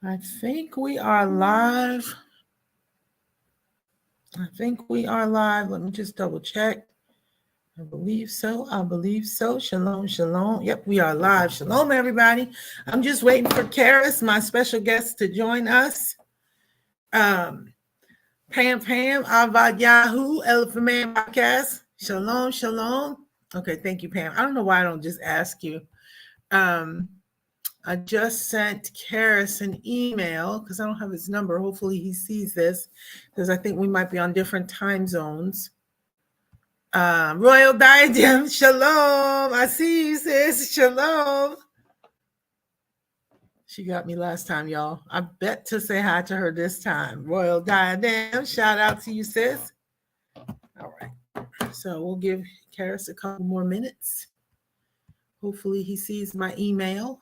I think we are live. Let me just double check. I believe so. Shalom, shalom. Yep, we are live. Shalom, everybody. I'm just waiting for Karis, my special guest, to join us. Pam, Avad Yahoo, Elephant Man Podcast. Shalom, shalom. Okay, thank you, Pam. I don't know why I don't just ask you. I just sent Karis an email because I don't have his number. Hopefully he sees this because I think we might be on different time zones. Royal Diadem, shalom. I see you, sis. Shalom. She got me last time, y'all. I bet to say hi to her this time. Royal Diadem, shout out to you, sis. All right. So we'll give Karis a couple more minutes. Hopefully he sees my email.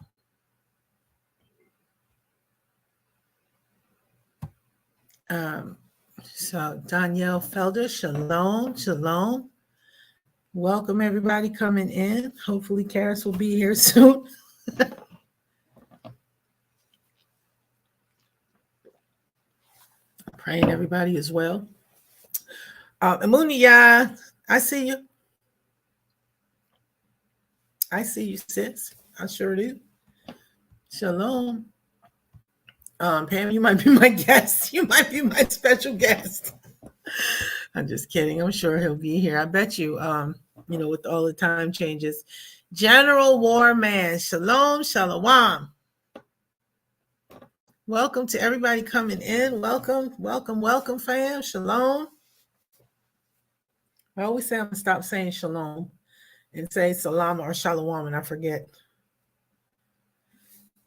So Danielle Felder, shalom, shalom. Welcome everybody coming in. Hopefully Karis will be here soon. Praying everybody is well. Amunia, I see you. I see you, sis. I sure do. Shalom. Pam, you might be my guest. You might be my special guest. I'm just kidding. I'm sure he'll be here. I bet you, with all the time changes. General Warman, shalom, shalom. Welcome to everybody coming in. Welcome, fam. Shalom. I always say I'm going to stop saying shalom and say salam or shalom, and I forget.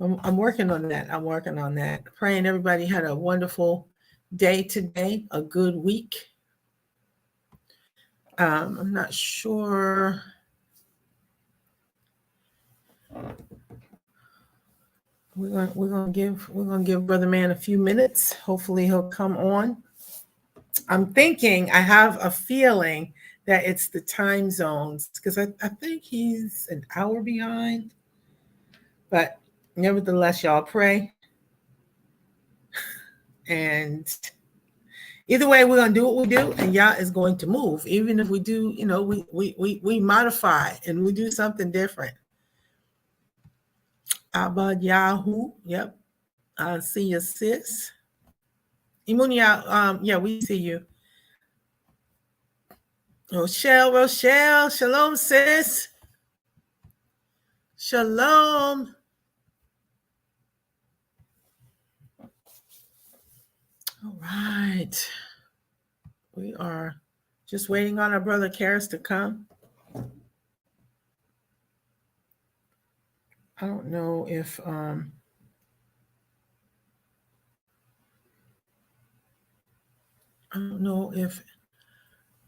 I'm working on that. Praying everybody had a wonderful day today, a good week. I'm not sure. We're gonna give Brother Man a few minutes. Hopefully he'll come on. I'm thinking, I have a feeling that it's the time zones because I think he's an hour behind. But nevertheless, y'all pray. And either way, we're gonna do what we do, and Yah is going to move. Even if we do, we modify and we do something different. Abad Yahoo, yep. I see you, sis. Imunia, yeah, we see you. Rochelle, shalom, sis. Shalom. All right. We are just waiting on our brother Karis to come. I don't know if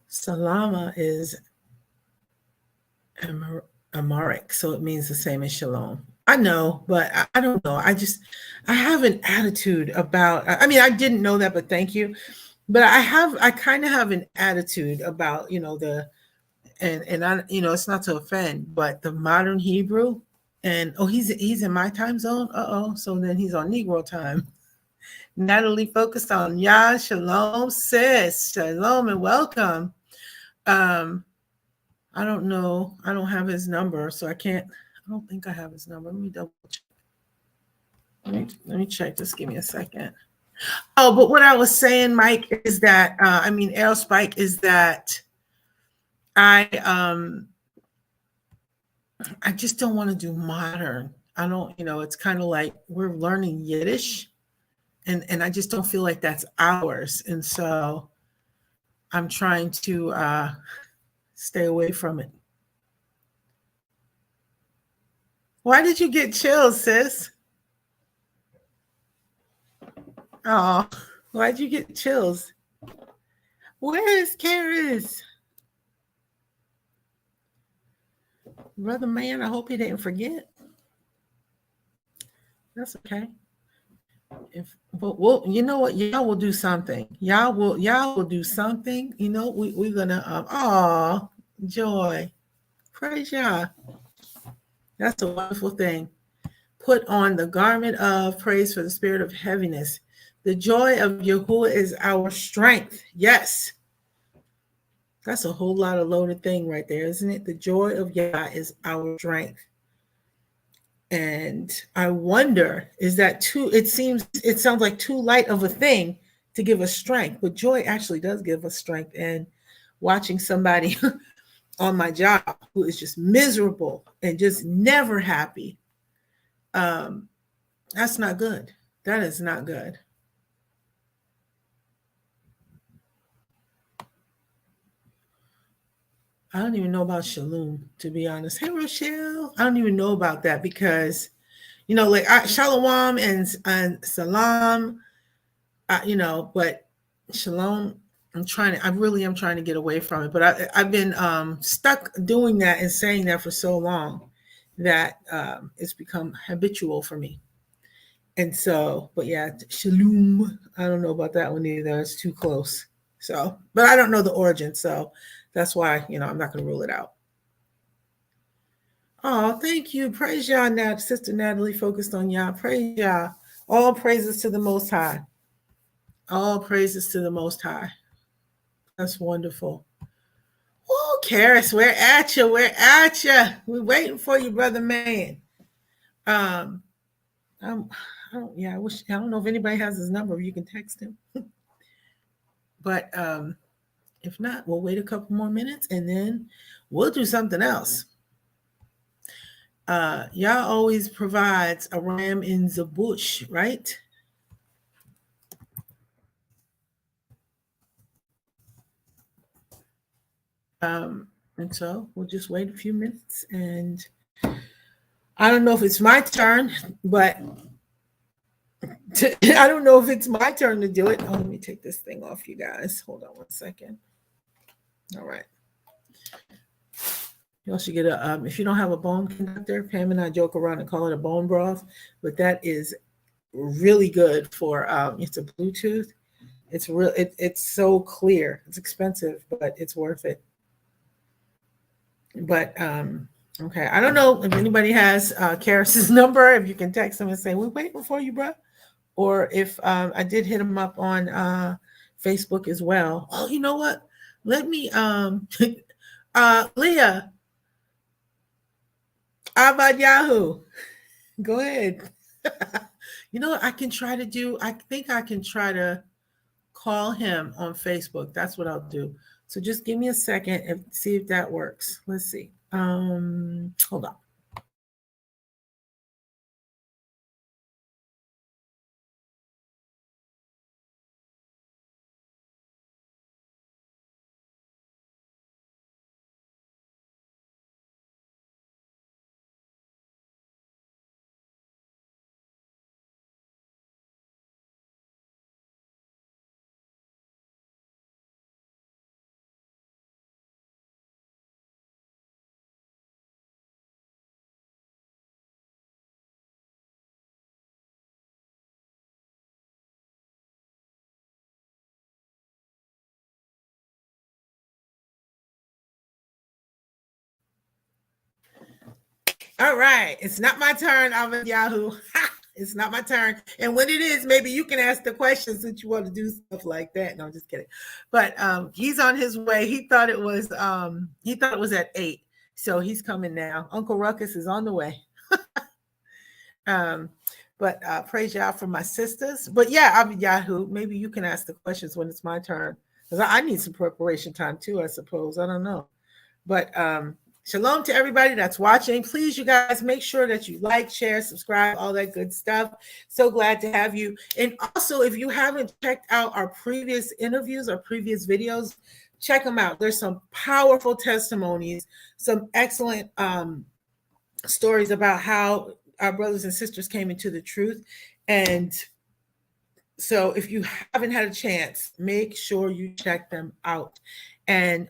Salama is Amharic, so it means the same as shalom. I know, but I don't know. I have an attitude about, I mean, I didn't know that, but thank you. But I kind of have an attitude about, and I, it's not to offend, but the modern Hebrew, and he's in my time zone. So then he's on Negro time. Natalie focused on Yah, shalom, sis, shalom, and welcome. I don't know. I don't have his number, so I don't think I have his number. Let me double check. Let me check. Just give me a second. Oh, but what I was saying, Mike, is that Aerospike, is that I just don't want to do modern. I don't, it's kind of like we're learning Yiddish, and I just don't feel like that's ours. And so I'm trying to stay away from it. Why did you get chills, sis? Oh, why'd you get chills? Where is Karis? Brother Man, I hope he didn't forget. That's okay. But you know what? Y'all will do something. Y'all will do something. We're gonna joy. Praise Yah. That's a wonderful thing. put on the garment of praise for the spirit of heaviness. The joy of Yahuwah is our strength. Yes. That's a whole lot of loaded thing right there, isn't it? The joy of Yah is our strength. And I wonder, is that it sounds like too light of a thing to give us strength, but joy actually does give us strength. And watching somebody on my job who is just miserable and just never happy, that's not good. That is not good. I don't even know about shalom, to be honest. Hey, Rochelle. I don't even know about that because, like shalom and salam, but shalom, I really am trying to get away from it. But I've been stuck doing that and saying that for so long that it's become habitual for me. And so, but yeah, shalom, I don't know about that one either. It's too close. So, but I don't know the origin. So that's why, I'm not going to rule it out. Oh, thank you. Praise Yah, Sister Natalie focused on Yah. Praise Yah. All praises to the Most High. All praises to the Most High. That's wonderful. Oh, Karis, we're at you. We're at you. We're waiting for you, brother man. I don't know if anybody has his number. You can text him. But if not, we'll wait a couple more minutes and then we'll do something else. Yah always provides a ram in the bush, right? And so we'll just wait a few minutes, and I don't know if it's my turn, but I don't know if it's my turn to do it. Oh, let me take this thing off, you guys. Hold on one second. All right. You also get if you don't have a bone conductor, Pam and I joke around and call it a bone broth, but that is really good for, it's a Bluetooth. It's real. It's so clear. It's expensive, but it's worth it. But okay, I don't know if anybody has Karis's number. If you can text him and say, "We're waiting for you, bro," or if I did hit him up on Facebook as well. Oh, you know what? Let me, Leah, Abad Yahoo, go ahead. I can try to do. I think I can try to call him on Facebook. That's what I'll do. So just give me a second and see if that works. Let's see. Hold on. All right. It's not my turn, Ahmed Yahoo. It's not my turn. And when it is, maybe you can ask the questions since you want to do stuff like that. No, I'm just kidding. But he's on his way. He thought it was at 8. So he's coming now. Uncle Ruckus is on the way. But praise Yah for my sisters. But yeah, Ahmed Yahoo, maybe you can ask the questions when it's my turn. Because I need some preparation time too, I suppose. I don't know. But shalom to everybody that's watching. Please, you guys, make sure that you like, share, subscribe, all that good stuff. So glad to have you. And also, if you haven't checked out our previous interviews or previous videos, check them out. There's some powerful testimonies, some excellent stories about how our brothers and sisters came into the truth. And so if you haven't had a chance, make sure you check them out. And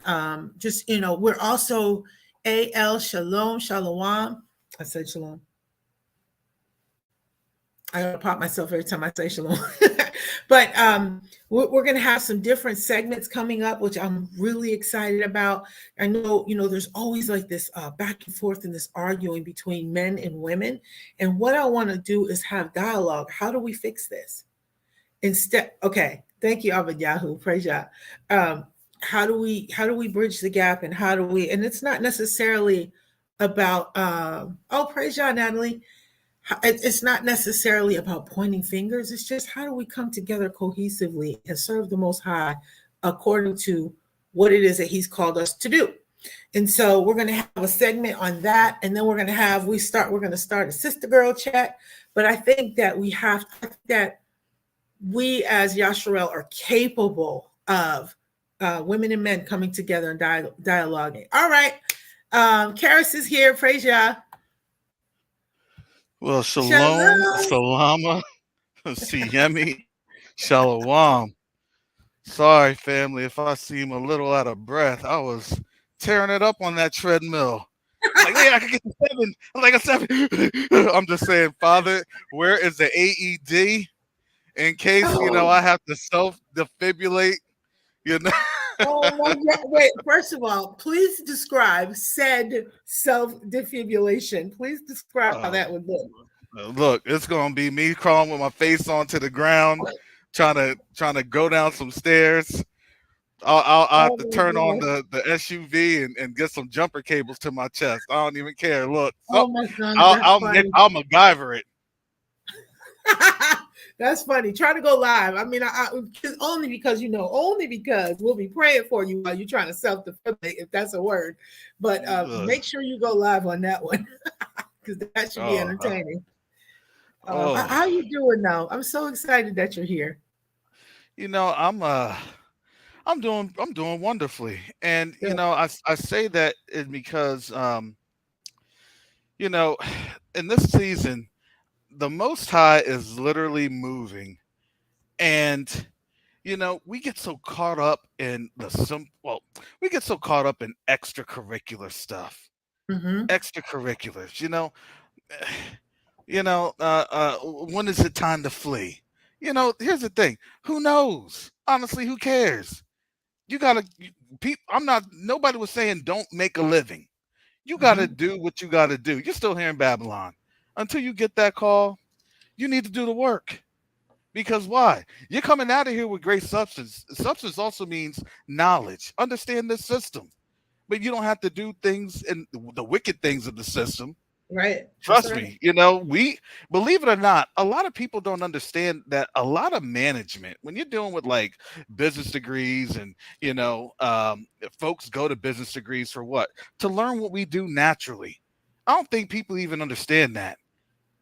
just, we're also AL Shalom, Shalom. I said shalom. I gotta pop myself every time I say shalom. But we're going to have some different segments coming up, which I'm really excited about. I know, there's always like this back and forth and this arguing between men and women. And what I want to do is have dialogue. How do we fix this? Instead, okay, thank you, Abba Yahoo. Praise Yah. Um, how do we bridge the gap, and how do we? And it's not necessarily about oh, praise Yah, Natalie. It's not necessarily about pointing fingers. It's just how do we come together cohesively and serve the Most High according to what it is that He's called us to do. And so we're going to have a segment on that, and then we're going to start a sister girl chat. But I think that we as Yasharel are capable of women and men coming together and dialoguing. All right. Karis is here. Praise Yah. Well, shalom, salama, siyemi, shalom. Sorry, family, if I seem a little out of breath. I was tearing it up on that treadmill. I'm like, yeah, I can get to 7. I'm like a 7. I'm just saying, Father, where is the AED in case, I have to self-defibrillate, Oh my God. Wait, first of all, please describe said self-defibrillation. Please describe how that would look. Look, it's gonna be me crawling with my face onto the ground, trying to go down some stairs. I'll have to turn on the SUV and get some jumper cables to my chest. I don't even care. Look, oh my God, I'll MacGyver it. That's funny. Try to go live. I mean, only because we'll be praying for you while you're trying to self-defibrillate, if that's a word. But make sure you go live on that one because that should be entertaining. How you doing now? I'm so excited that you're here. I'm doing wonderfully, and I say that is because in this season, the Most High is literally moving, and we get so caught up in we get so caught up in extracurricular stuff, extracurriculars. When is it time to flee? Here's the thing. Who knows? Honestly, who cares? You gotta. Nobody was saying don't make a living. You gotta do what you gotta do. You're still here in Babylon. Until you get that call, you need to do the work. Because why? You're coming out of here with great substance. Substance also means knowledge. Understand this system. But you don't have to do things in the wicked things of the system. Right. Trust me, we believe it or not, a lot of people don't understand that a lot of management, when you're dealing with like business degrees and, folks go to business degrees for what? To learn what we do naturally. I don't think people even understand that.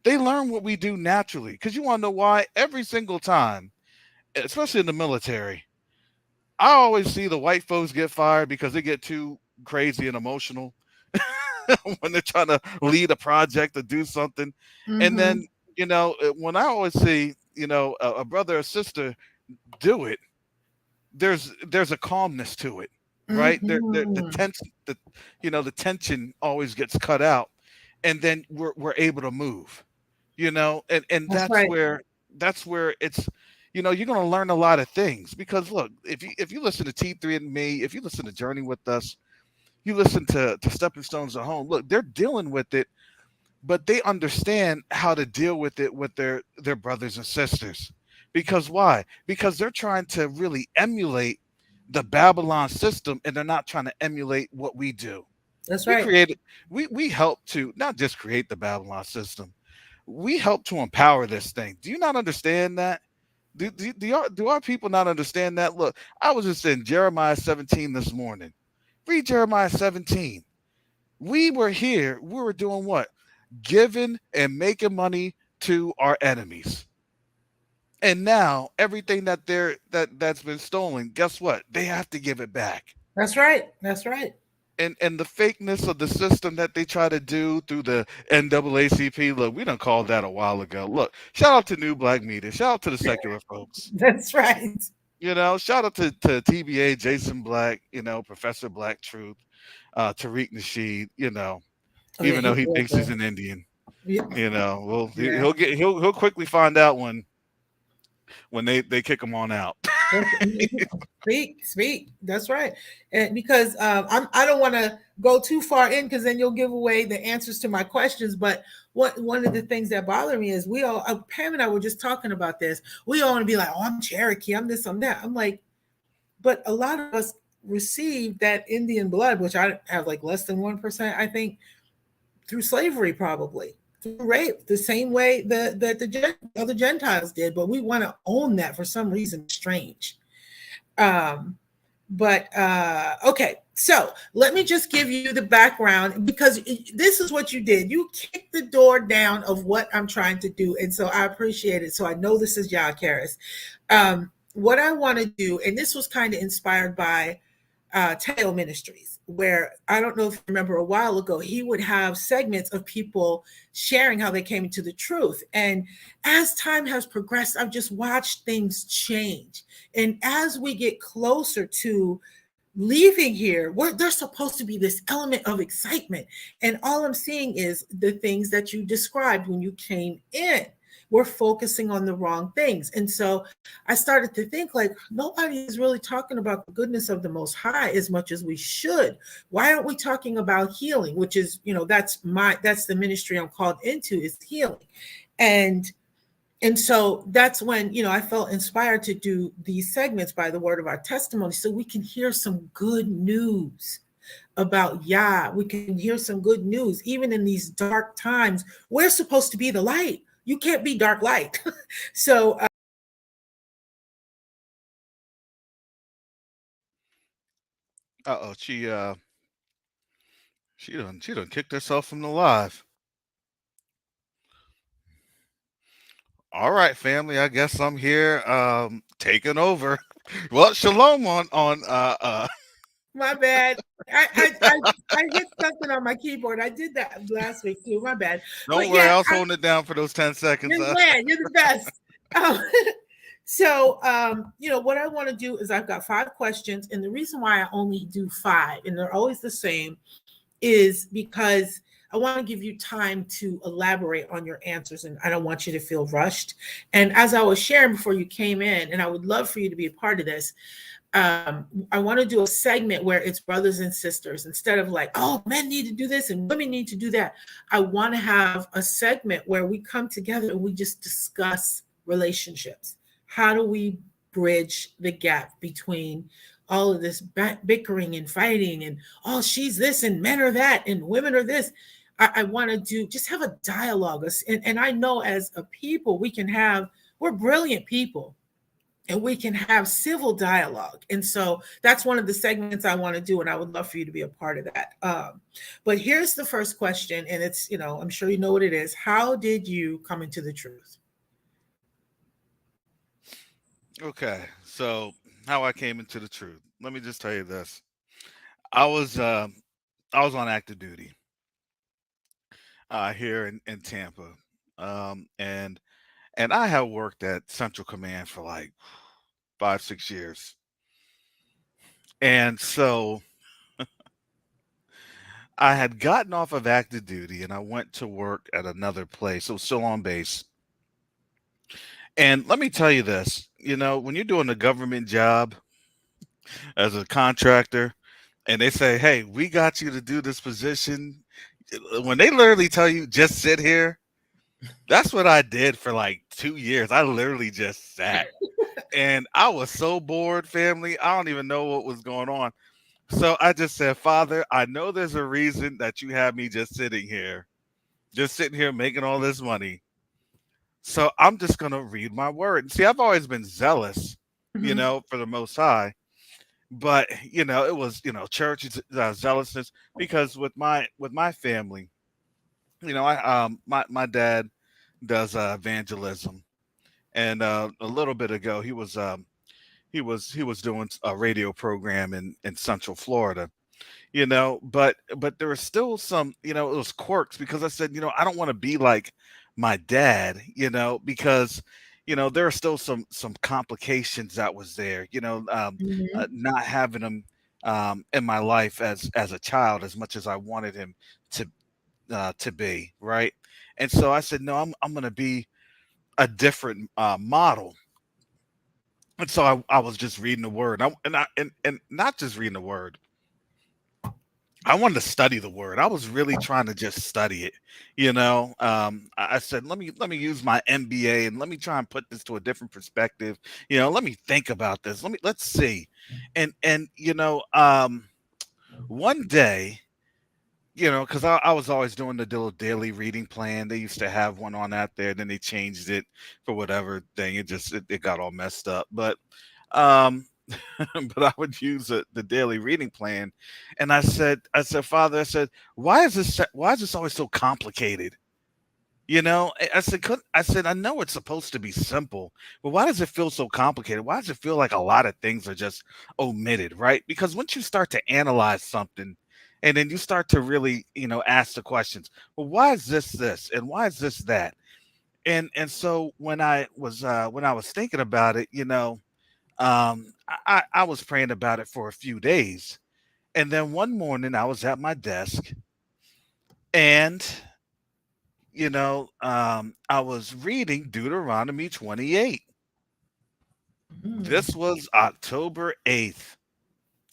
They learn what we do naturally. Because you want to know why? Every single time, especially in the military, I always see the white folks get fired because they get too crazy and emotional. When they're trying to lead a project or do something. And then, when I always see, a brother or sister do it, there's a calmness to it, right? The tension always gets cut out, and then we're able to move, and that's right. where it's, you're going to learn a lot of things. Because look, if you listen to T3 and me, if you listen to Journey with us, you listen to Stepping Stones at Home. Look, they're dealing with it, but they understand how to deal with it with their brothers and sisters. Because why? Because they're trying to really emulate the Babylon system, and they're not trying to emulate what we do. That's right. We help to not just create the Babylon system. We help to empower this thing. Do you not understand that? Do our people not understand that? Look, I was just in Jeremiah 17 this morning. Read Jeremiah 17. We were here. We were doing what? Giving and making money to our enemies. And now everything that's been stolen, guess what? They have to give it back. That's right. That's right. And the fakeness of the system that they try to do through the NAACP. Look, we done called that a while ago. Look, shout out to New Black Media. Shout out to the secular folks. That's right. Shout out to TBA, Jason Black, Professor Black Truth, Tariq Nasheed, even though he thinks he's an Indian. He'll quickly find out when when they kick them on out. Speak. That's right. And because I don't want to go too far in because then you'll give away the answers to my questions. But one of the things that bother me is we all Pam and I were just talking about this. We all want to be like, oh, I'm Cherokee, I'm this, I'm that. I'm like, but a lot of us receive that Indian blood, which I have like less than 1%, I think, through slavery, probably through rape, the same way that the other Gentiles did. But we want to own that for some reason. Strange. Um, but okay, so let me just give you the background because this is what you did. You kicked the door down of what I'm trying to do, and so I appreciate it. So I know this is Yah Karis. What I want to do, and this was kind of inspired by Teo Ministries, where I don't know if you remember a while ago, he would have segments of people sharing how they came into the truth. And as time has progressed, I've just watched things change. And as we get closer to leaving here, there's supposed to be this element of excitement. And all I'm seeing is the things that you described when you came in. We're focusing on the wrong things. And so I started to think like nobody is really talking about the goodness of the Most High as much as we should. Why aren't we talking about healing, which is, that's the ministry I'm called into, is healing. And so that's when, I felt inspired to do these segments by the word of our testimony so we can hear some good news about Yah. We can hear some good news. Even in these dark times, we're supposed to be the light. You can't be dark light. So Uh-oh, she done kicked herself from the live. All right, family. I guess I'm here taking over. Well, shalom on my bad. I hit something on my keyboard. I did that last week too. My bad. Don't But worry, yeah, I was holding it down for those 10 seconds. you're glad. You're the best. So, what I want to do is I've got 5 questions, and the reason why I only do 5, and they're always the same, is because I want to give you time to elaborate on your answers, and I don't want you to feel rushed. And as I was sharing before you came in, and I would love for you to be a part of this, I want to do a segment where it's brothers and sisters instead of like, oh, men need to do this and women need to do that. I want to have a segment where we come together and we just discuss relationships. How do we bridge the gap between all of this bickering and fighting and oh, she's this and men are that and women are this? I want to just have a dialogue. And I know as a people, we're brilliant people and we can have civil dialogue. And so that's one of the segments I want to do. And I would love for you to be a part of that. But here's the first question. And it's, I'm sure you know what it is. How did you come into the truth? Okay, so how I came into the truth. Let me just tell you this. I was on active duty here in Tampa. And I have worked at Central Command for like 5-6 years. And so I had gotten off of active duty and I went to work at another place. It was still on base. And let me tell you this, when you're doing a government job as a contractor and they say, hey, we got you to do this position, when they literally tell you just sit here, that's what I did for like 2 years. I literally just sat and I was so bored, family. I don't even know what was going on. So I just said, Father, I know there's a reason that you have me just sitting here making all this money. So I'm just going to read my word. And see, I've always been zealous, for the Most High. But, it was, church zealousness because with my family, my dad does evangelism. And a little bit ago, he was doing a radio program in Central Florida, but there was still some, it was quirks because I said, I don't want to be like my dad, because, there are still some complications that was there, Mm-hmm. not having him in my life as a child as much as I wanted him to be, right. And so I said, no, I'm going to be a different model. And so I was just reading the word. And not just reading the word. I wanted to study the word. I was really trying to just study it. I said, let me use my MBA and let me try and put this to a different perspective. Let me think about this. Let's see. And one day, because I was always doing the daily reading plan. They used to have one on out there, then they changed it for whatever thing. It got all messed up. But um but I would use the daily reading plan, and I said, Father, I said, why is this always so complicated? I said, I know it's supposed to be simple, but why does it feel so complicated? Why does it feel like a lot of things are just omitted, right? Because once you start to analyze something, and then you start to really, ask the questions, well, why is this, and why is this that? And so when I was thinking about it, I was praying about it for a few days. And then one morning I was at my desk and, I was reading Deuteronomy 28. Mm, This was October 8th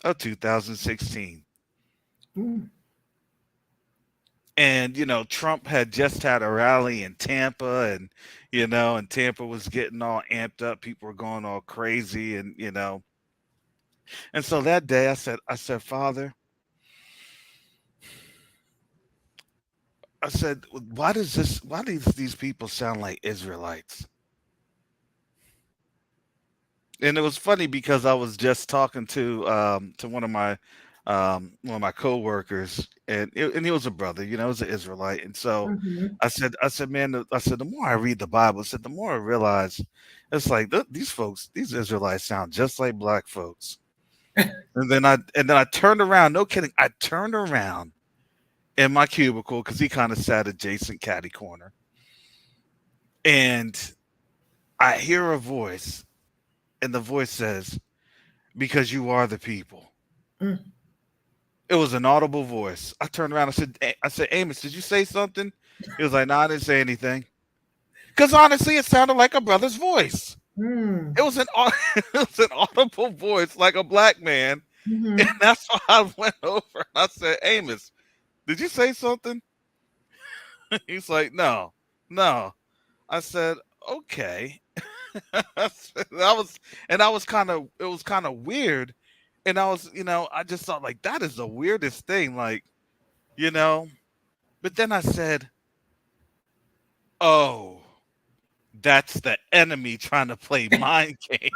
of 2016. mm, And, Trump had just had a rally in Tampa and Tampa was getting all amped up. People were going all crazy and so that day I said, Father, I said, why do these people sound like Israelites? And it was funny because I was just talking to one of my coworkers, and he was a brother, he was an Israelite. And so mhm. I said, man, I said, the more I read the Bible, I said, the more I realize it's like these folks, these Israelites sound just like black folks. And then I turned around, no kidding, I turned around in my cubicle because he kind of sat adjacent catty corner. And I hear a voice, and the voice says, because you are the people. Mm. It was an audible voice. I turned around. I said, Amos, did you say something? He was like, no, I didn't say anything. Because honestly, it sounded like a brother's voice. Mm. It was it was an audible voice, like a black man. And Mhm. that's why I went over and I said, Amos, did you say something? He's like, no, no. I said, okay. I was, and I was kind of, it was kind of weird. And I just thought, like, that is the weirdest thing. Like, you know, but then I said, oh, that's the enemy trying to play mind game.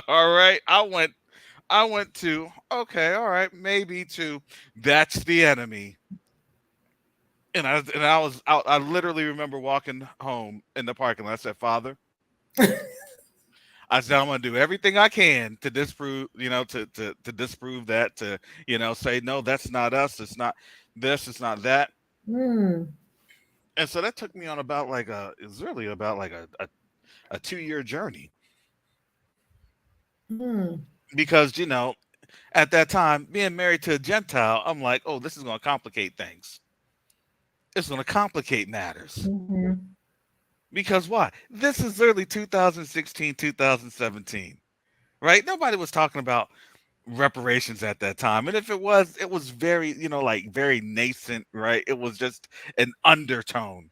All right. I went to, okay, all right, maybe to, that's the enemy. And I was out. I literally remember walking home in the parking lot. I said, Father, I said, I'm gonna do everything I can to disprove, to disprove that, to, say, no, that's not us, it's not this, it's not that. Mm. And so that took me on about like it's really about like a 2 year journey. Mm. Because, at that time, being married to a Gentile, I'm like, oh, this is gonna complicate things. It's gonna complicate matters. Mhm. Because why? This is literally 2016, 2017, right? Nobody was talking about reparations at that time. And if it was very, like very nascent, right? It was just an undertone,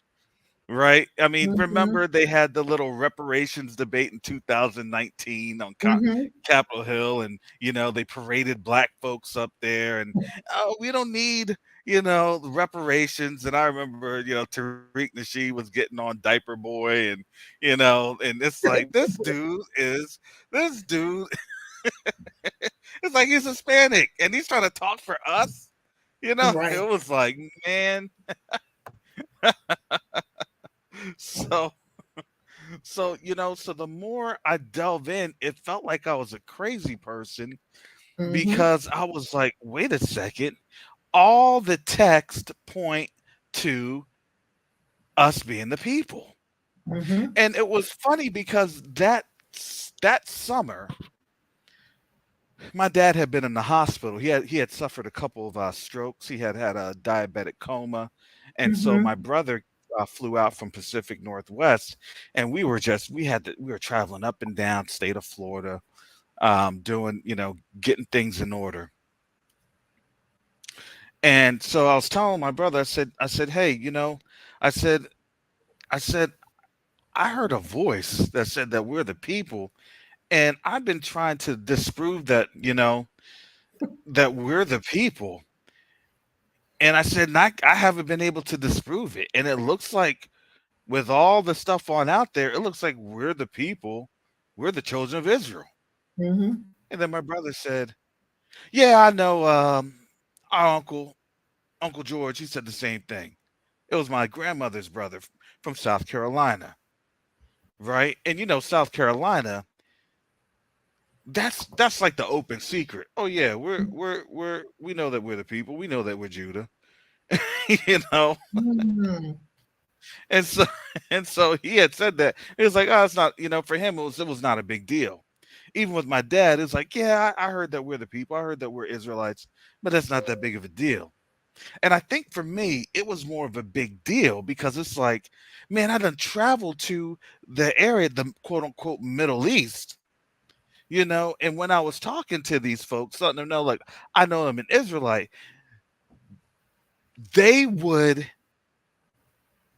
right? I mean, Mhm. remember they had the little reparations debate in 2019 on Mhm. Capitol Hill, and they paraded black folks up there, and oh, we don't need reparations. And I remember Tariq Nasheed was getting on Diaper Boy, and and it's like this dude it's like he's Hispanic and he's trying to talk for us. It Right. was like, man. So so the more I delve in, it felt like I was a crazy person Mhm. because I was like, wait a second, all the text point to us being the people. Mhm. And it was funny because that summer, my dad had been in the hospital. He had suffered a couple of strokes. He had had a diabetic coma, and so my Mhm. brother flew out from Pacific Northwest, and we were traveling up and down state of Florida, doing, getting things in order. And so I was telling my brother, I said, hey, I said, I said, I heard a voice that said that we're the people, and I've been trying to disprove that, that we're the people. And I said, not, I haven't been able to disprove it. And it looks like with all the stuff on out there, it looks like we're the people, we're the children of Israel. Hmm. And then my brother said, yeah, I know, our Uncle George, he said the same thing. It was my grandmother's brother from South Carolina, right? And South Carolina, that's like the open secret. Oh yeah, we know that we're the people. We know that we're Judah. you know. Mm. And so and so he had said that. It was like, oh, it's not, for him it was not a big deal. Even with my dad, it's like, yeah, I heard that we're the people. I heard that we're Israelites, but that's not that big of a deal. And I think for me, it was more of a big deal because it's like, man, I done traveled to the area, the quote unquote Middle East, and when I was talking to these folks, letting them know, like, I know I'm an Israelite, they would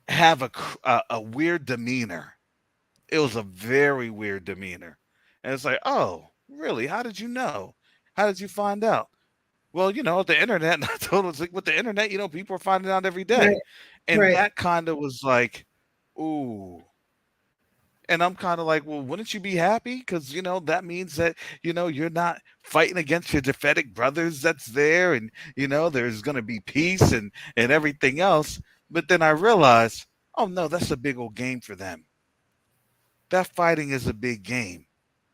have a weird demeanor. It was a very weird demeanor. And it's like, oh, really? How did you know? How did you find out? Well, the internet. And I told him, it's like, with the internet, people are finding out every Right. day. And Right. that kind of was like, ooh. And I'm kind of like, well, wouldn't you be happy? Because, that means that, you're not fighting against your Japhetic brothers that's there. And, there's going to be peace and everything else. But then I realized, oh, no, that's a big old game for them. That fighting is a big game.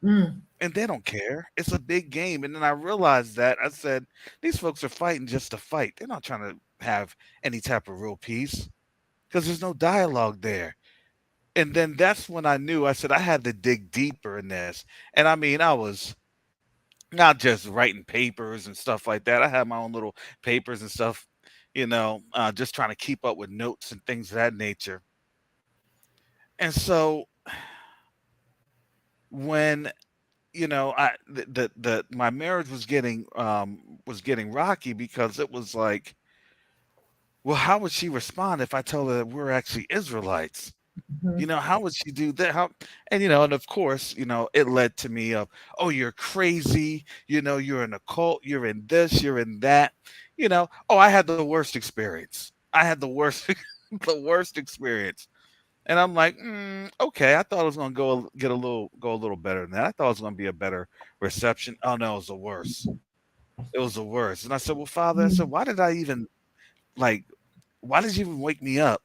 Mm. And they don't care. It's a big game. And then I realized that I said, these folks are fighting just to fight. They're not trying to have any type of real peace because there's no dialogue there. And then that's when I knew, I said I had to dig deeper in this. And I mean, I was not just writing papers and stuff like that. I had my own little papers and stuff, just trying to keep up with notes and things of that nature. And so when I the my marriage was getting rocky because it was like, well, how would she respond if I tell her that we're actually Israelites? Mhm. How would she do that? How and of course, it led to me of, oh, you're crazy, you're in a cult, you're in this, you're in that, oh, I had the worst experience. I had the worst the worst experience. And I'm like, okay, I thought it was gonna go a little better than that. I thought it was gonna be a better reception. Oh no, it was the worst. It was the worst. And I said, well, Father, I said, Mm. why did I even like why did you even wake me up?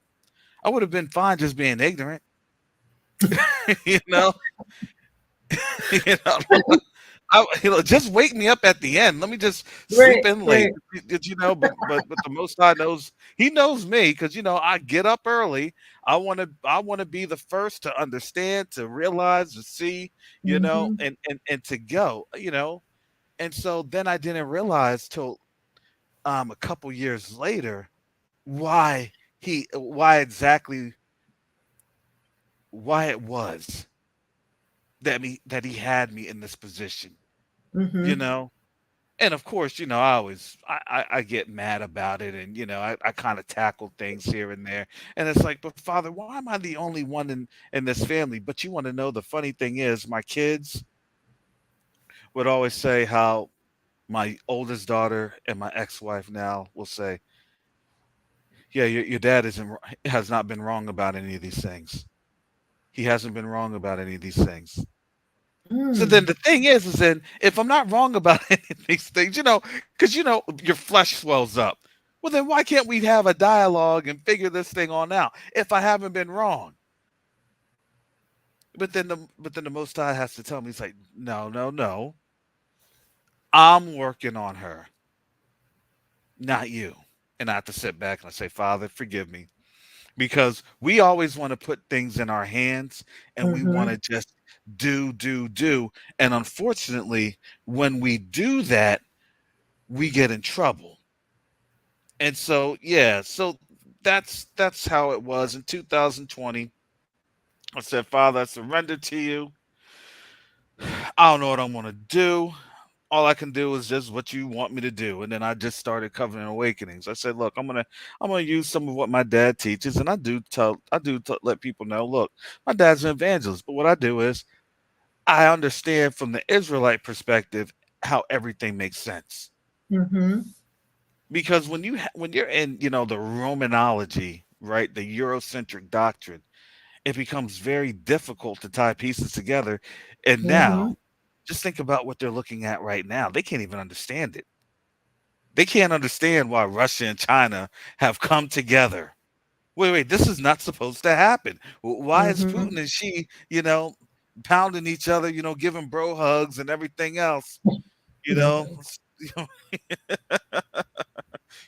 I would have been fine just being ignorant. you know, you know, just wake me up at the end. Let me just sleep Right. in late. Right. But the Most High knows. He knows me because I get up early. I want to be the first to understand, to realize, to see, Hmm. and to go. And so then I didn't realize till a couple years later why why exactly why it was that he had me in this position. You Hmm. know and of course, I get mad about it, and I kind of tackle things here and there, and it's like, but Father, why am I the only one in this family? But you want to know, the funny thing is, my kids would always say how my oldest daughter and my ex-wife now will say, yeah, your dad has not been wrong about any of these things. He hasn't been wrong about any of these things. So then Mm. the thing is then if I'm not wrong about any of these things, because your flesh swells up. Well, then why can't we have a dialogue and figure this thing on out if I haven't been wrong? But then the Most High has to tell me, he's like, no, no, no. I'm working on her, not you. And I have to sit back and I say, Father, forgive me. Because we always want to put things in our hands and we want Hmm. to just do. And unfortunately, when we do that, we get in trouble. And so, yeah, so that's how it was in 2020. I said, Father, I surrender to you. I don't know what I'm gonna do. All I can do is just what you want me to do. And then I just started Covenant Awakenings. I said, look, I'm gonna use some of what my dad teaches, and let people know, look, my dad's an evangelist, but what I do is I understand from the Israelite perspective how everything makes sense. Mm-hmm. Because when you're in, the Romanology, right, the Eurocentric doctrine, it becomes very difficult to tie pieces together. And Mm-hmm. now, just think about what they're looking at right now. They can't even understand it. They can't understand why Russia and China have come together. Wait, this is not supposed to happen. Why is Mm-hmm. Putin and Xi, pounding each other, giving bro hugs and everything else? You know, Lord.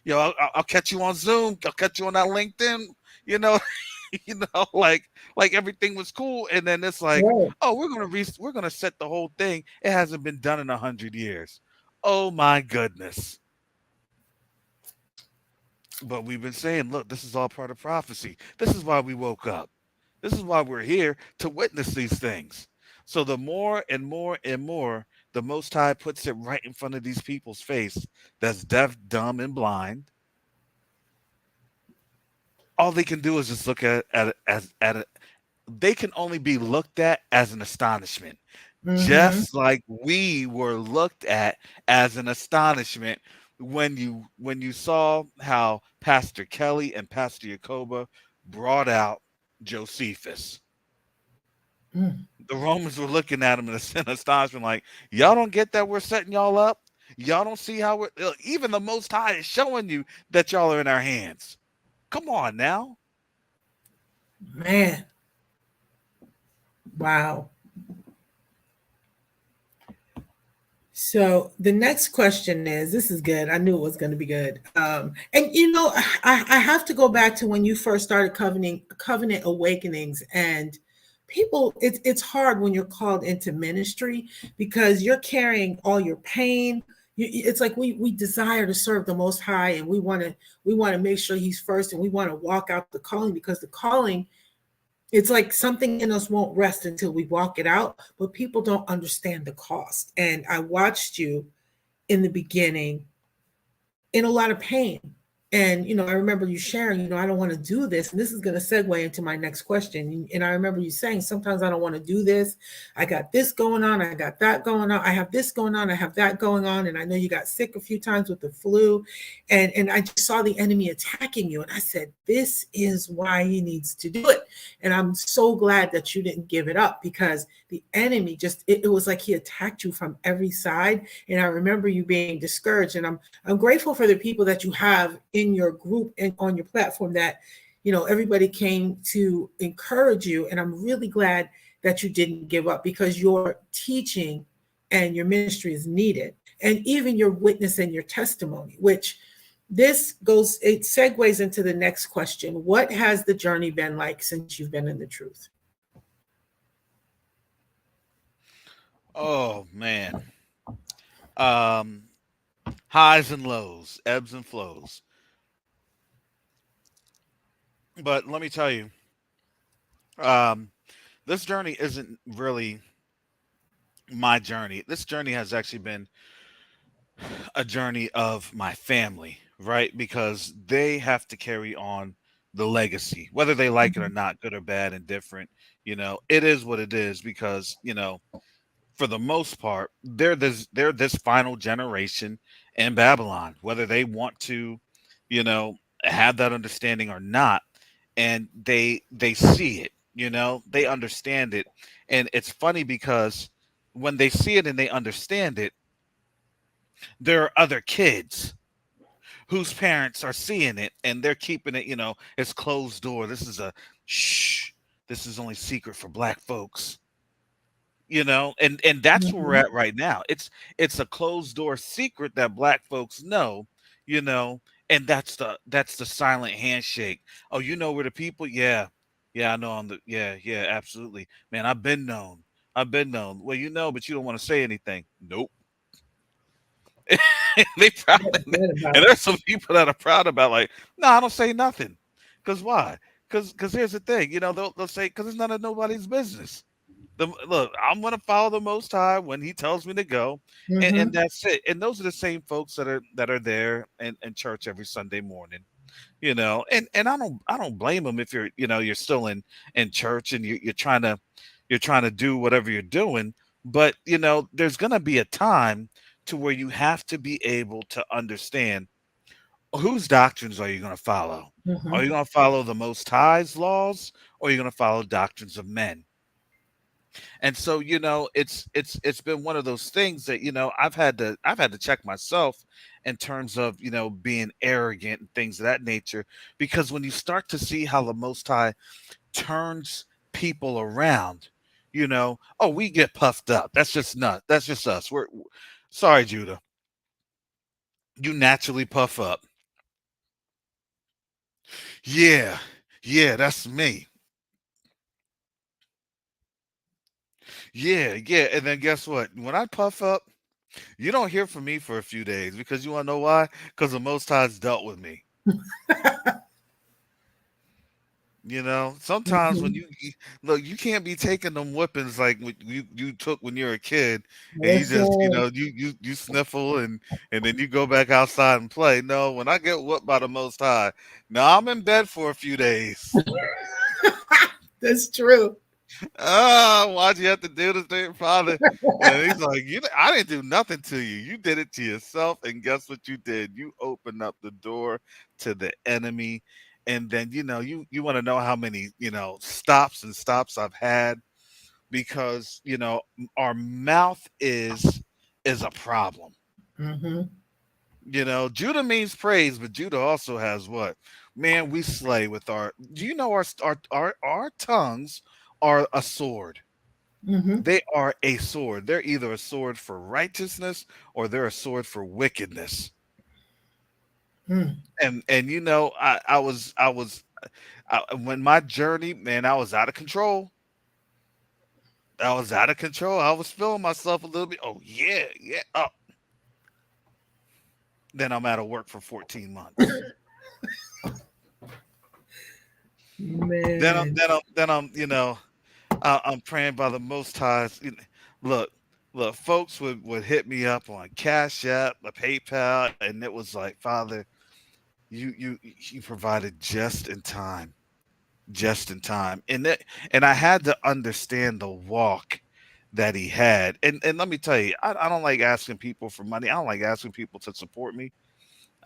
you know, I'll catch you on Zoom. I'll catch you on that LinkedIn. You know, like everything was cool, and then it's like, Right. oh, we're gonna set the whole thing. It hasn't been done in 100 years. Oh my goodness! But we've been saying, look, this is all part of prophecy. This is why we woke up. This is why we're here to witness these things. So the more and more and more the Most High puts it right in front of these people's face that's deaf, dumb, and blind, all they can do is just look at it as at it. They can only be looked at as an astonishment, Mm-hmm. just like we were looked at as an astonishment when you saw how Pastor Kelly and Pastor Yacoba brought out Josephus. Mm. The Romans were looking at him in astonishment, like, y'all don't get that we're setting y'all up. Y'all don't see how even the Most High is showing you that y'all are in our hands. Come on now. Man. Wow. So the next question is, this is good. I knew it was going to be good. And I have to go back to when you first started covenant awakenings, and people, it's hard when you're called into ministry because you're carrying all your pain. It's like we desire to serve the Most High, and we want to make sure He's first, and we want to walk out the calling, because the calling, it's like something in us won't rest until we walk it out, but people don't understand the cost. And I watched you in the beginning in a lot of pain. And, I remember you sharing, I don't want to do this. And this is going to segue into my next question. And I remember you saying, sometimes I don't want to do this. I got this going on. I got that going on. I have this going on. I have that going on. And I know you got sick a few times with the flu. And I just saw the enemy attacking you. And I said, this is why he needs to do it. And I'm so glad that you didn't give it up, because the enemy it was like he attacked you from every side. And I remember you being discouraged. And I'm grateful for the people that you have in your group and on your platform that, everybody came to encourage you. And I'm really glad that you didn't give up, because your teaching and your ministry is needed. And even your witness and your testimony, which it segues into the next question. What has the journey been like since you've been in the truth? Oh man. Um Highs and lows, ebbs and flows. But let me tell you, um, this journey isn't really my journey. This journey has actually been a journey of my family, right? Because they have to carry on the legacy, whether they like it or Mhm. not, good or bad, indifferent. It is what it is because, for the most part, they're this final generation in Babylon, whether they want to, have that understanding or not, and they see it, they understand it, and it's funny because when they see it and they understand it, there are other kids whose parents are seeing it and they're keeping it, it's closed door. This is a shh. This is only secret for black folks, and that's where we're Mhm. at right now. It's a closed door secret that black folks know, you know and that's the silent handshake. Oh, we're the people. Yeah, yeah, I know. Yeah, absolutely, man. I've been known. Well, but you don't want to say anything. Nope. They proud, That's and good about and it. there's some people that are proud about, like, no, I don't say nothing. Because why? Because here's the thing, they'll say because it's none of nobody's business. Look, I'm gonna follow the Most High when He tells me to go, and Mm-hmm. that's it. And those are the same folks that are there in church every Sunday morning. And I don't blame them if you're still in church and you're trying to do whatever you're doing. But there's gonna be a time to where you have to be able to understand whose doctrines are you going to follow. Are Mm-hmm. you going to follow the Most High's laws, or are you going to follow doctrines of men? And so it's been one of those things that I've had to check myself in terms of being arrogant and things of that nature, because when you start to see how the Most High turns people around, oh, we get puffed up. That's just not. That's just us. We're sorry, Judah. You naturally puff up. Yeah, yeah, that's me. Yeah, yeah. And then guess what? When I puff up, you don't hear from me for a few days, because you want to know why? Because the Most High's dealt with me. Sometimes when Mm-hmm. look, you can't be taking them whippings like you took when you were a kid, and you just Listen. you sniffle, and then you go back outside and play. No, when I get whooped by the Most High, now I'm in bed for a few days. That's true. Oh, why'd you have to do this to your father? And he's like, I didn't do nothing to you. You did it to yourself. And guess what you did? You opened up the door to the enemy. And then, you want to know how many, stops and stops I've had, because, our mouth is a problem. Mm-hmm. Judah means praise, but Judah also has what? Man, we slay with do you know our tongues are a sword? Mm-hmm. They are a sword. They're either a sword for righteousness, or they're a sword for wickedness. Mm. And when my journey, man, I was out of control. I was out of control. I was feeling myself a little bit. Oh yeah, yeah. Oh, then I'm out of work for 14 months. Then I'm Man. then I'm then I'm I'm praying by the Most High. Look, look, folks would hit me up on Cash App, a PayPal, and it was like, Father, you provided just in time, and I had to understand the walk that he had. And let me tell you, I don't like asking people for money. I don't like asking people to support me.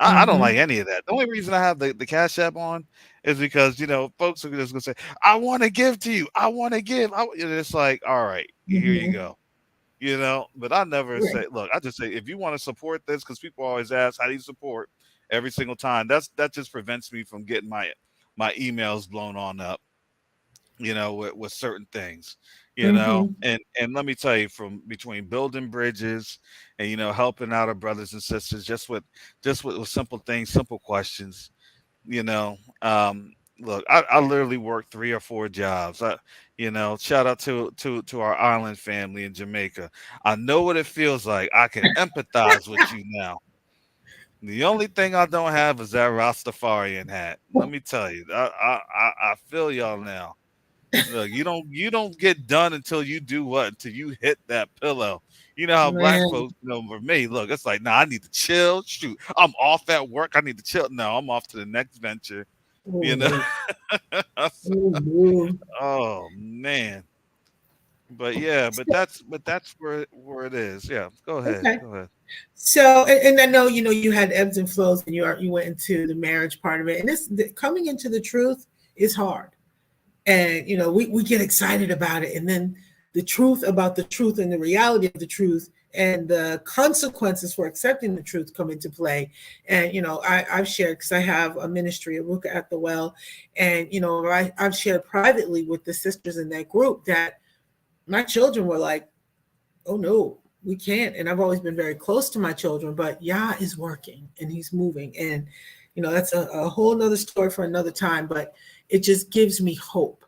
I don't like Mm-hmm. any of that. The only reason I have the Cash App on is because folks are just gonna say, I want to give to you. I want to give. And it's like, all right, here you Mm-hmm. go. But I never Right. say, look, I just say, if you want to support this, because people always ask, how do you support, every single time. That just prevents me from getting my emails blown on up, with certain things, Mm-hmm. and let me tell you, from between building bridges and helping out our brothers and sisters, just with simple things, simple questions, look, I literally work 3 or 4 jobs. Shout out to our island family in Jamaica. I know what it feels like. I can empathize with you now. The only thing I don't have is that Rastafarian hat. Let me tell you, I feel y'all now. Look, you don't get done until you do what? Until you hit that pillow. You know how black Man. folks, for me, look, it's like, nah, I need to chill. Shoot, I'm off at work. I need to chill. No, I'm off to the next venture. Oh You know. no. Oh no. Oh man. But yeah, but that's where it is. Yeah. Go ahead. Okay. Go ahead. So, and I know you had ebbs and flows, and you went into the marriage part of it, and coming into the truth is hard. And we get excited about it, and then the truth about the truth and the reality of the truth and the consequences for accepting the truth come into play. And I've shared, because I have a ministry, a Ruka at the Well, and I've shared privately with the sisters in that group that my children were like, oh no, we can't. And I've always been very close to my children, but Yah is working and he's moving. And that's a whole nother story for another time, but it just gives me hope.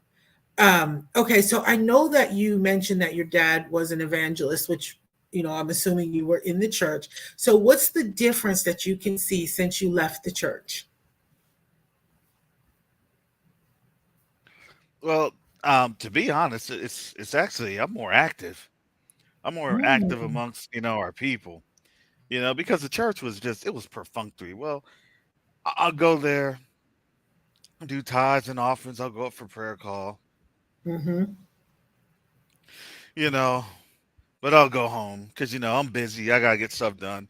Okay, so I know that you mentioned that your dad was an evangelist, which I'm assuming you were in the church. So what's the difference that you can see since you left the church? Well, to be honest, it's actually I'm more active. I'm more active Mm, amongst our people. Because the church was just it was perfunctory. Well, I'll go there, do tithes and offerings. I'll go up for prayer call. mm-hmm, You know, but I'll go home because I'm busy. I gotta get stuff done.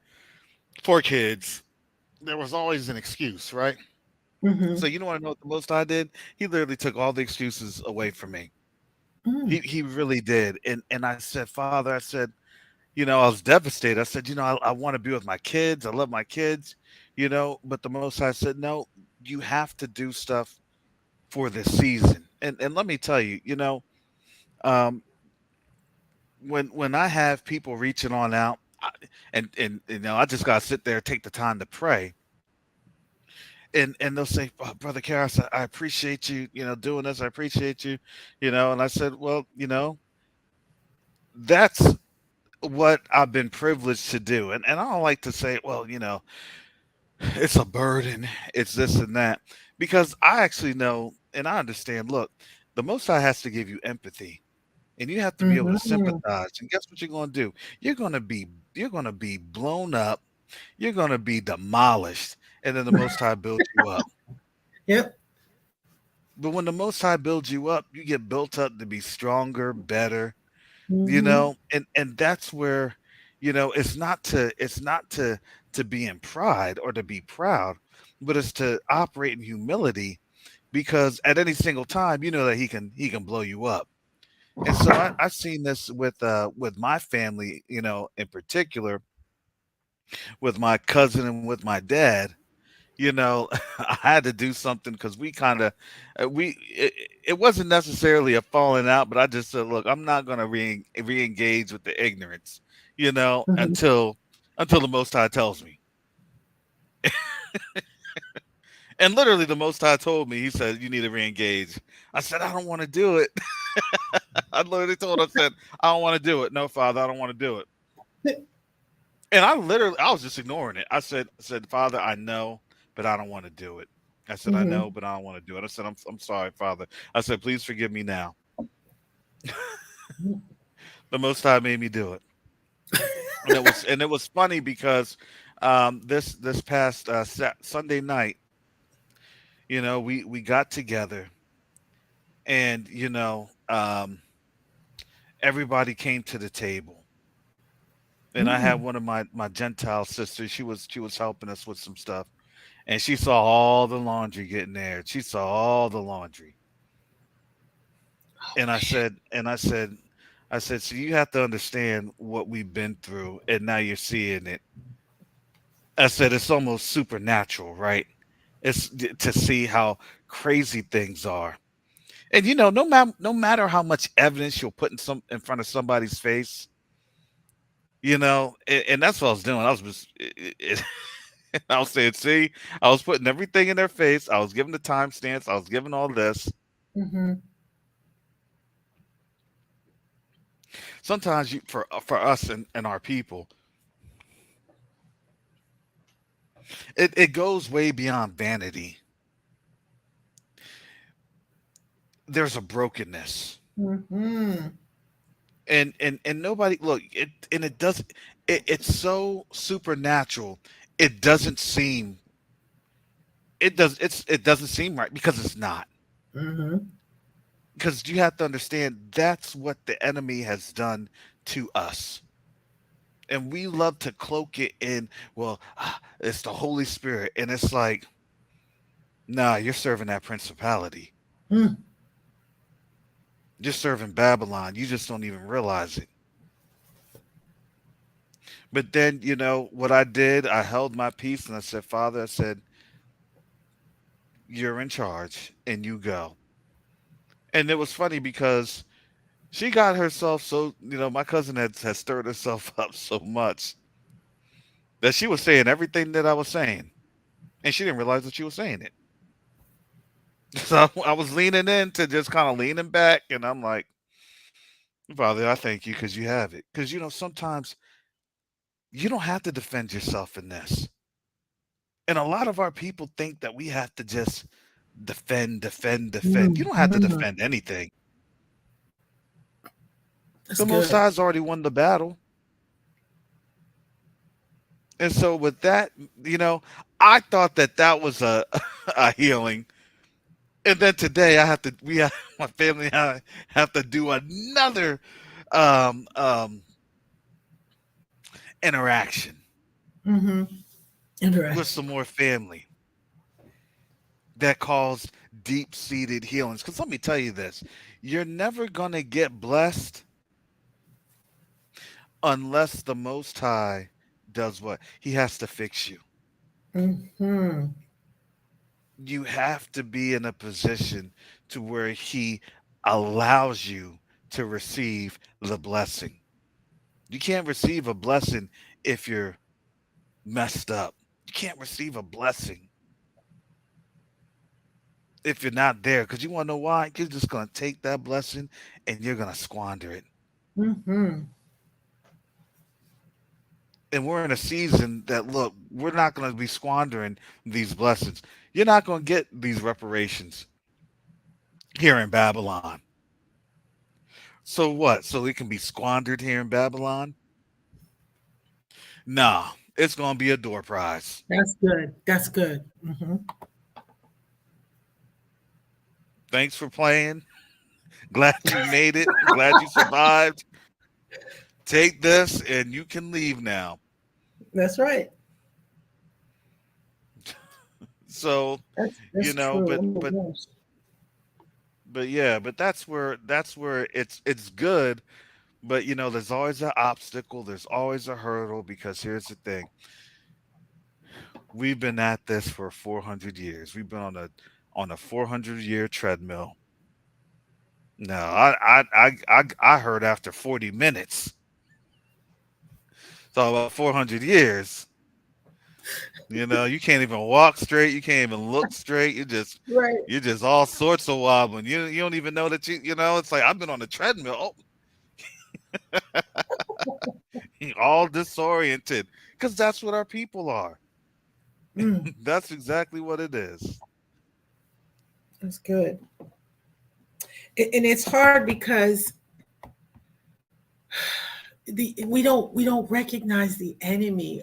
4 kids. There was always an excuse, right? So mm-hmm, you know what I know what the most I did? He literally took all the excuses away from me. mm, He really did. And I said, Father, I said, I was devastated. I said, I want to be with my kids. I love my kids, but the Most High said, no, you have to do stuff for this season. And let me tell you, um, when I have people reaching on out, and I just gotta sit there, take the time to pray, and they'll say, oh, Brother Karras, I appreciate you, doing this. I appreciate you, and I said, well, that's what I've been privileged to do. And I don't like to say, well, it's a burden, it's this and that, because I actually know and I understand. Look, the Most High has to give you empathy, and you have to be able to mm-hmm. sympathize. And guess what you're going to do? You're going to be blown up. You're going to be demolished, and then the Most High builds you up. Yep. But when the Most High builds you up, you get built up to be stronger, better, Mm-hmm. and that's where it's not to be in pride or to be proud, but it's to operate in humility, because at any single time you know that he can blow you up. And so I've seen this with my family, in particular with my cousin and with my dad. I had to do something because we kind of it wasn't necessarily a falling out, but I just said, look, I'm not going to re-engage with the ignorance, Mm-hmm. until the Most High tells me. And literally, the Most High told me. He said, "You need to re-engage." I said, "I don't want to do it." I literally told him, I said, "I don't want to do it. No, Father, I don't want to do it." And I was just ignoring it. I said, Father, I know, but I don't want to do it. I said, I Mm-hmm. know, but I don't want to do it. I said, I'm sorry, Father. I said, please forgive me now. The Most High made me do it, and it was funny because this past Sunday night, we got together, and everybody came to the table, and I had Mm. one of my Gentile sisters. She was helping us with some stuff, and she saw all the laundry getting there. She saw all the laundry. Oh And I man. said, so you have to understand what we've been through, and now you're seeing it. I said, it's almost supernatural, right? It's to see how crazy things are. And no matter how much evidence you'll put in front of somebody's face, and that's what I was doing. I was just, I was saying, see, I was putting everything in their face. I was giving the timestamps. I was giving all this. Mm-hmm. Sometimes for us and our people, it goes way beyond vanity. There's a brokenness, Mm-hmm. and nobody look it, and it doesn't. It's so supernatural. It doesn't seem. It doesn't seem right because it's not. Mm-hmm. Because you have to understand that's what the enemy has done to us, and we love to cloak it in. Well, it's the Holy Spirit, and it's like, nah, you're serving that principality. Mm. You're serving Babylon. You just don't even realize it. But then, what I did, I held my peace and I said, Father, I said, you're in charge and you go. And it was funny because she got herself so, my cousin had stirred herself up so much that she was saying everything that I was saying. And she didn't realize that she was saying it. So I was leaning in to just kind of leaning back. And I'm like, Father, I thank you because you have it. Because, sometimes you don't have to defend yourself in this. And a lot of our people think that we have to just defend. You don't have to Mhm. defend anything. That's The Most good. High's already won the battle. And so with that, you know, I thought that that was a a healing. And then today I have to we have my family and I have to do another um um interaction Hmm. with Interaction. some more family that caused deep-seated healings. Cuz let me tell you this, you're never going to get blessed unless the Most High does what? He has to fix you. Hmm. You have to be in a position to where he allows you to receive the blessing. You can't receive a blessing if you're messed up. You can't receive a blessing if you're not there, because you want to know why? You're just going to take that blessing and you're going to squander it. Hmm. And we're in a season that, look, we're not going to be squandering these blessings. You're not going to get these reparations here in Babylon. So what? So it can be squandered here in Babylon? Nah, it's going to be a door prize. That's good. That's good. Hmm. Thanks for playing. Glad you made it. Glad you survived. Take this and you can leave now. That's right. So, That's true. Oh my gosh. but yeah, but that's where it's good, but there's always an obstacle, there's always a hurdle, because here's the thing. We've been at this for 400 years. We've been on a 400-year treadmill. No, I heard after 40 minutes. So about 400 years. You can't even walk straight. You can't even look straight. Right. You're just all sorts of wobbling. You don't even know that it's like I've been on a treadmill. Oh, all disoriented. Because that's what our people are. Mm, That's exactly what it is. that's good. And it's hard because we don't recognize the enemy.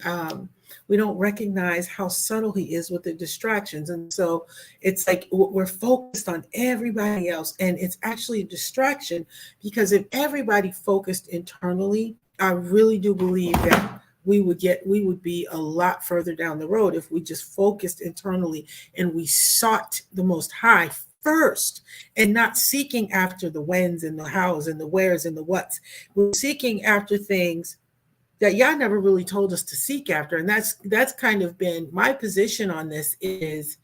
We don't recognize how subtle he is with the distractions, and so it's like we're focused on everybody else, and it's actually a distraction, because if everybody focused internally, I really do believe that we would be a lot further down the road if we just focused internally and we sought the Most High first, and not seeking after the whens and the hows and the wheres and the whats. We're seeking after things that Yah never really told us to seek after. And that's kind of been my position on this is,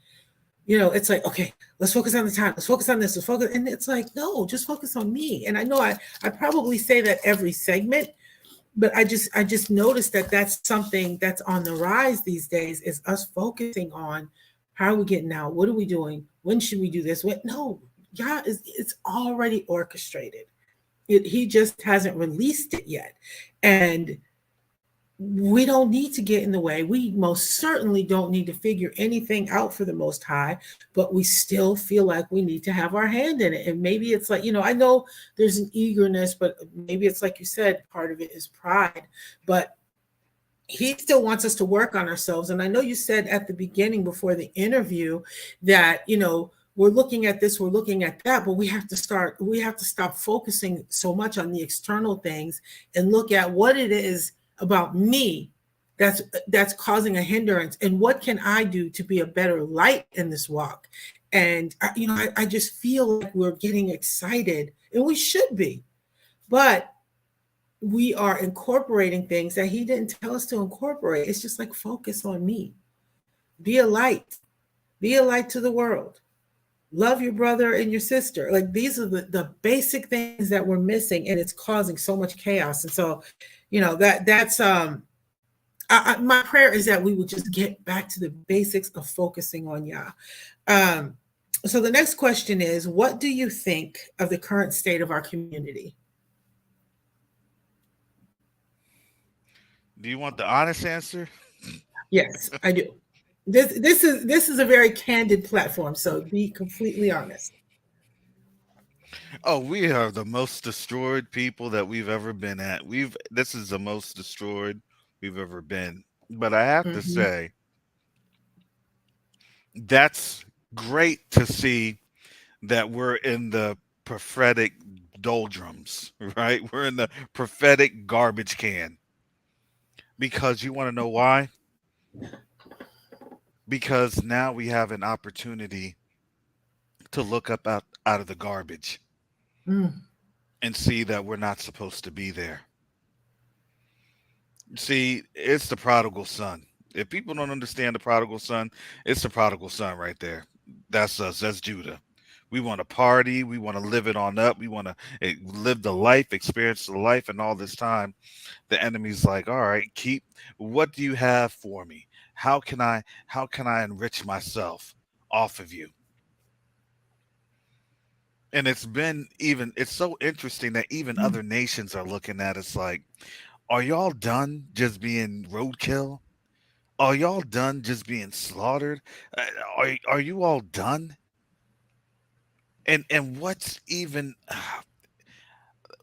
it's like, okay, let's focus on the time, let's focus on this, let's focus. And it's like, no, just focus on me. And I know I probably say that every segment, but I just noticed that that's something that's on the rise these days, is us focusing on how are we getting out? What are we doing? When should we do this? What? No, Yah it's already orchestrated. He just hasn't released it yet. And we don't need to get in the way. We most certainly don't need to figure anything out for the Most High, but we still feel like we need to have our hand in it. And maybe it's like, I know there's an eagerness, but maybe it's like you said, part of it is pride. But he still wants us to work on ourselves. And I know you said at the beginning before the interview that, we're looking at this, we're looking at that, but we have to stop focusing so much on the external things and look at what it is about me that's causing a hindrance, and what can I do to be a better light in this walk. And I just feel like we're getting excited, and we should be, but we are incorporating things that he didn't tell us to incorporate. It's just like, focus on me, be a light, be a light to the world, love your brother and your sister. Like, these are the basic things that we're missing, and it's causing so much chaos. And so, that's my prayer is that we would just get back to the basics of focusing on Yah. Um, so the next question is, what do you think of the current state of our community? Do you want the honest answer? Yes, I do. This is a very candid platform, so be completely honest. Oh, we are the most destroyed people that we've ever been at. This is the most destroyed we've ever been. But I have to Hmm. say, that's great to see that we're in the prophetic doldrums, right? We're in the prophetic garbage can. Because you want to know why? Because now we have an opportunity to look up out of the garbage Mm. and see that we're not supposed to be there. See, it's the prodigal son. If people don't understand the prodigal son, it's the prodigal son right there. That's us. That's Judah. We want to party. We want to live it on up. We want to live the life, experience the life, and all this time, the enemy's like, all right, keep. What do you have for me? How can I enrich myself off of you? And it's so interesting that even Mm. other nations are looking at us like, are y'all done just being roadkill? Are y'all done just being slaughtered? Uh, are you all done? And what's even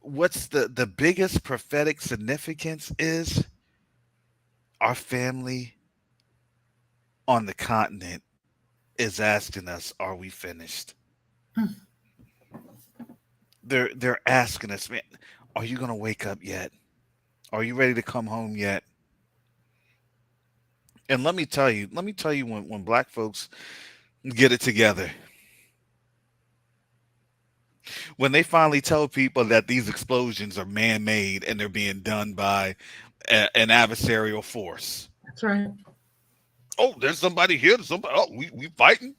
what's the biggest prophetic significance is our family on the continent is asking us, are we finished? Mm. They're asking us, man, are you gonna wake up yet? Are you ready to come home yet? And let me tell you when black folks get it together, when they finally tell people that these explosions are man-made and they're being done by an adversarial force. That's right. Oh, there's somebody here. There's somebody. Oh, we fighting.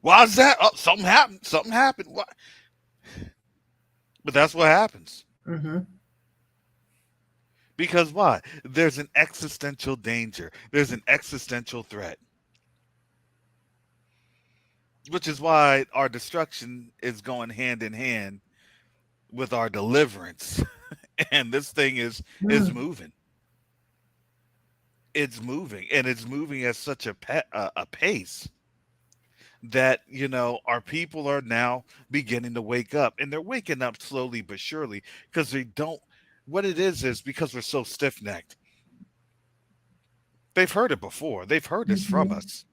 Why is that? Oh, something happened. Something happened. Why? But that's what happens. Hmm. Because why? There's an existential danger. There's an existential threat. Which is why our destruction is going hand in hand with our deliverance. And this thing is Mm. moving. It's moving, and it's moving at such a pace that our people are now beginning to wake up, and they're waking up slowly but surely because they don't. What it is because we're so stiff necked. They've heard it before. They've heard this from Hmm. us.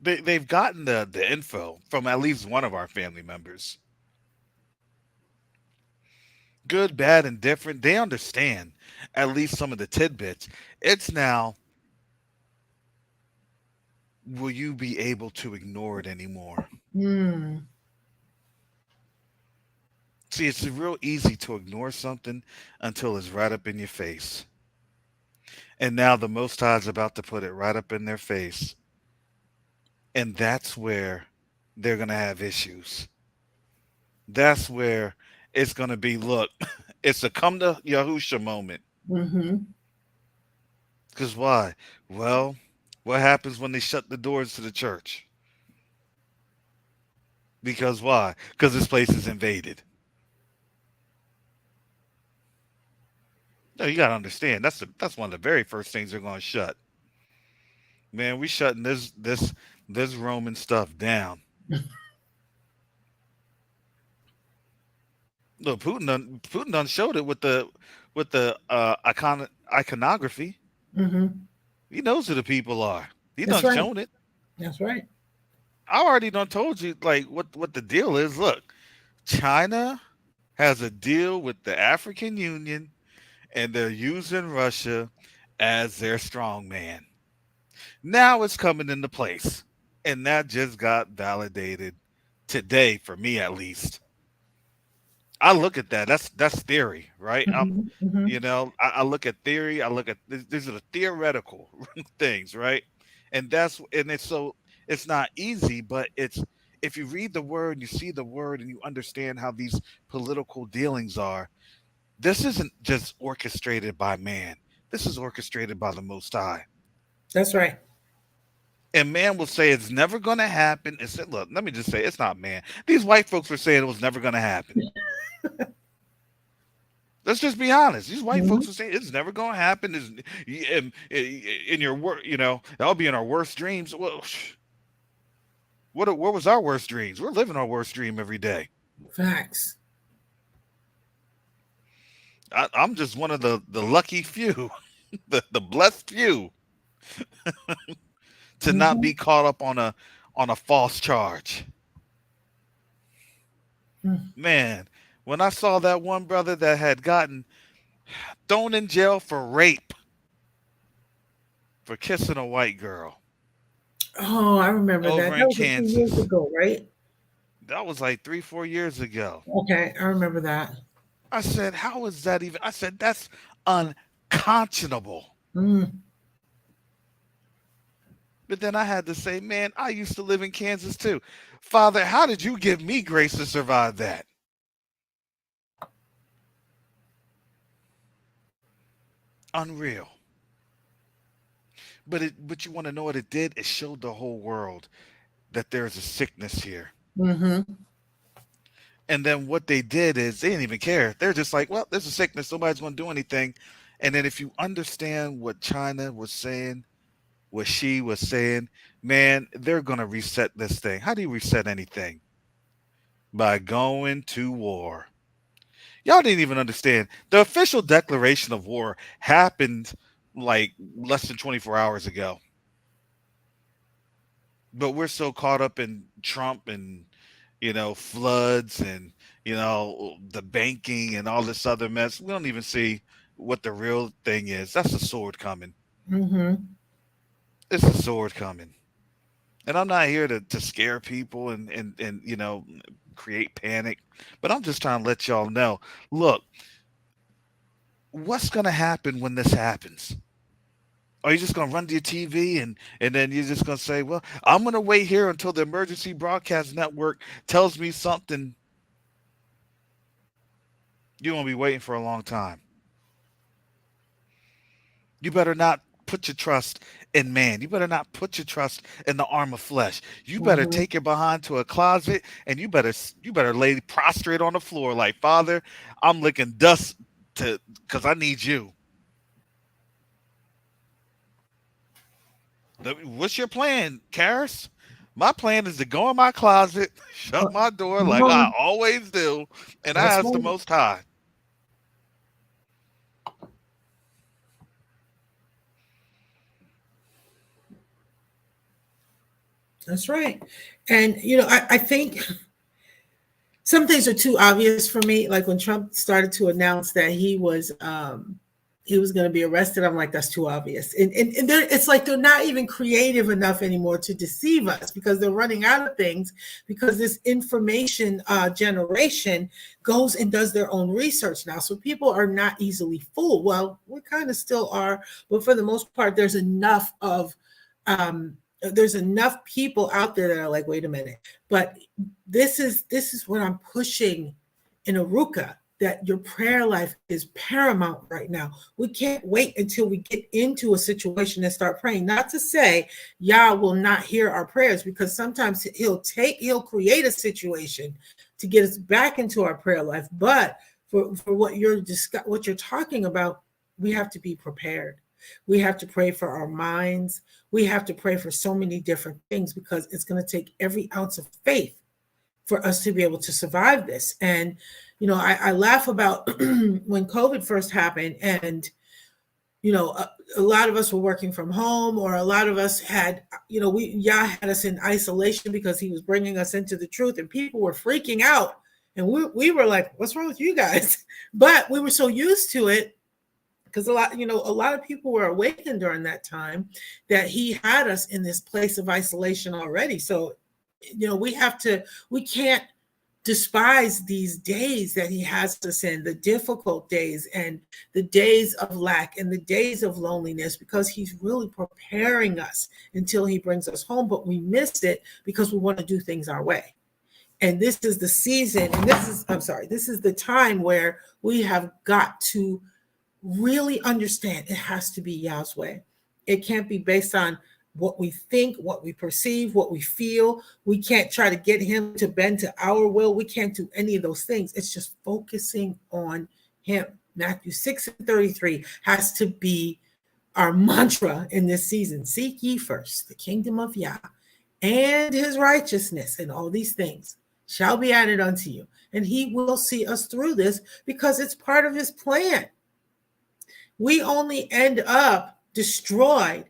They've gotten the info from at least one of our family members. Good, bad, and different. They understand at least some of the tidbits. It's now, will you be able to ignore it anymore? Mm. See, it's real easy to ignore something until it's right up in your face. And now the Most High is about to put it right up in their face. And that's where they're going to have issues. That's where it's going to be, look, it's a come to Yahusha moment. Hmm. Because why? Well, what happens when they shut the doors to the church? Because why? Because this place is invaded. No, you got to understand. That's one of the very first things they're going to shut. Man, we shutting this Roman stuff down. Look, Putin done showed it with the iconography. Hmm. He knows who the people are. He That's done right. shown it. That's right. I already done told you like what the deal is. Look, China has a deal with the African Union, and they're using Russia as their strong man. Now it's coming into place, and that just got validated today for me at least. I look at that. That's theory, right? Hmm. Hmm. I look at theory. I look at these are the theoretical things, right? And it's not easy, but it's if you read the word, you see the word, and you understand how these political dealings are. This isn't just orchestrated by man. This is orchestrated by the Most High. That's right. And man will say it's never going to happen. And say, look, let me just say it's not man. These white folks were saying it was never going to happen. Let's just be honest. These white Mhm. folks are saying it's never going to happen. In your work, that'll be in our worst dreams. Well, what was our worst dreams? We're living our worst dream every day. Facts. I'm just one of the lucky few, the blessed few, to not Mhm. be caught up on a false charge. Mm. Man, when I saw that one brother that had gotten thrown in jail for rape for kissing a white girl Oh, I remember that. over That in was a few years Kansas, ago, right? that was like 3 4 years ago. Okay, I remember that. I said, how is that even? I said, that's unconscionable. Mm. But then I had to say, man, I used to live in Kansas too. Father, how did you give me grace to survive that? Unreal. But you want to know what it did? It showed the whole world that there's a sickness here. Mhm. And then what they did is they didn't even care. They're just like, well, there's a sickness. Nobody's going to do anything. And then if you understand what China was saying, what she was saying, man, they're going to reset this thing. How do you reset anything? By going to war. Y'all didn't even understand. The official declaration of war happened like less than 24 hours ago. But we're so caught up in Trump and floods and the banking and all this other mess. We don't even see what the real thing is. That's a sword coming. Mhm. It's a sword coming. And I'm not here to scare people and create panic, but I'm just trying to let y'all know. Look, what's gonna happen when this happens? Are you just gonna run to your TV and then you're just gonna say, well, I'm gonna wait here until the emergency broadcast network tells me something? You're gonna be waiting for a long time. You better not put your trust in man. You better not put your trust in the arm of flesh. You better Mhm. take your behind to a closet and you better lay prostrate on the floor like, Father, I'm licking dust to because I need you. What's your plan, Karis? My plan is to go in my closet, shut my door Come like I on. always do, and I That's ask the right. Most High. That's right. And I think some things are too obvious for me. Like when Trump started to announce that he was going to be arrested, I'm like, that's too obvious. And it's like they're not even creative enough anymore to deceive us because they're running out of things because this information generation goes and does their own research now. So people are not easily fooled. Well, we kind of still are, but for the most part, there's enough people out there that are like, wait a minute, but this is what I'm pushing in Aruka, that your prayer life is paramount right now. We can't wait until we get into a situation and start praying. Not to say Yah will not hear our prayers, because sometimes he'll create a situation to get us back into our prayer life. But for what you're talking about, we have to be prepared. We have to pray for our minds. We have to pray for so many different things because it's going to take every ounce of faith for us to be able to survive this. And, I laugh about when COVID first happened, and, a lot of us were working from home, or a lot of us had, Yah had us in isolation because he was bringing us into the truth, and people were freaking out. And we were like, what's wrong with you guys? But we were so used to it because a lot of people were awakened during that time, that he had us in this place of isolation already. So we can't despise these days that he has us in, the difficult days and the days of lack and the days of loneliness, because he's really preparing us until he brings us home. But we miss it because we want to do things our way. And this is the season, and this is the time where we have got to really understand it has to be Yah's way. It can't be based on what we think, what we perceive, what we feel. We can't try to get him to bend to our will. We can't do any of those things. It's just focusing on him. Matthew 6:33 has to be our mantra in this season. Seek ye first the kingdom of Yah and his righteousness, and all these things shall be added unto you. And he will see us through this because it's part of his plan. We only end up destroyed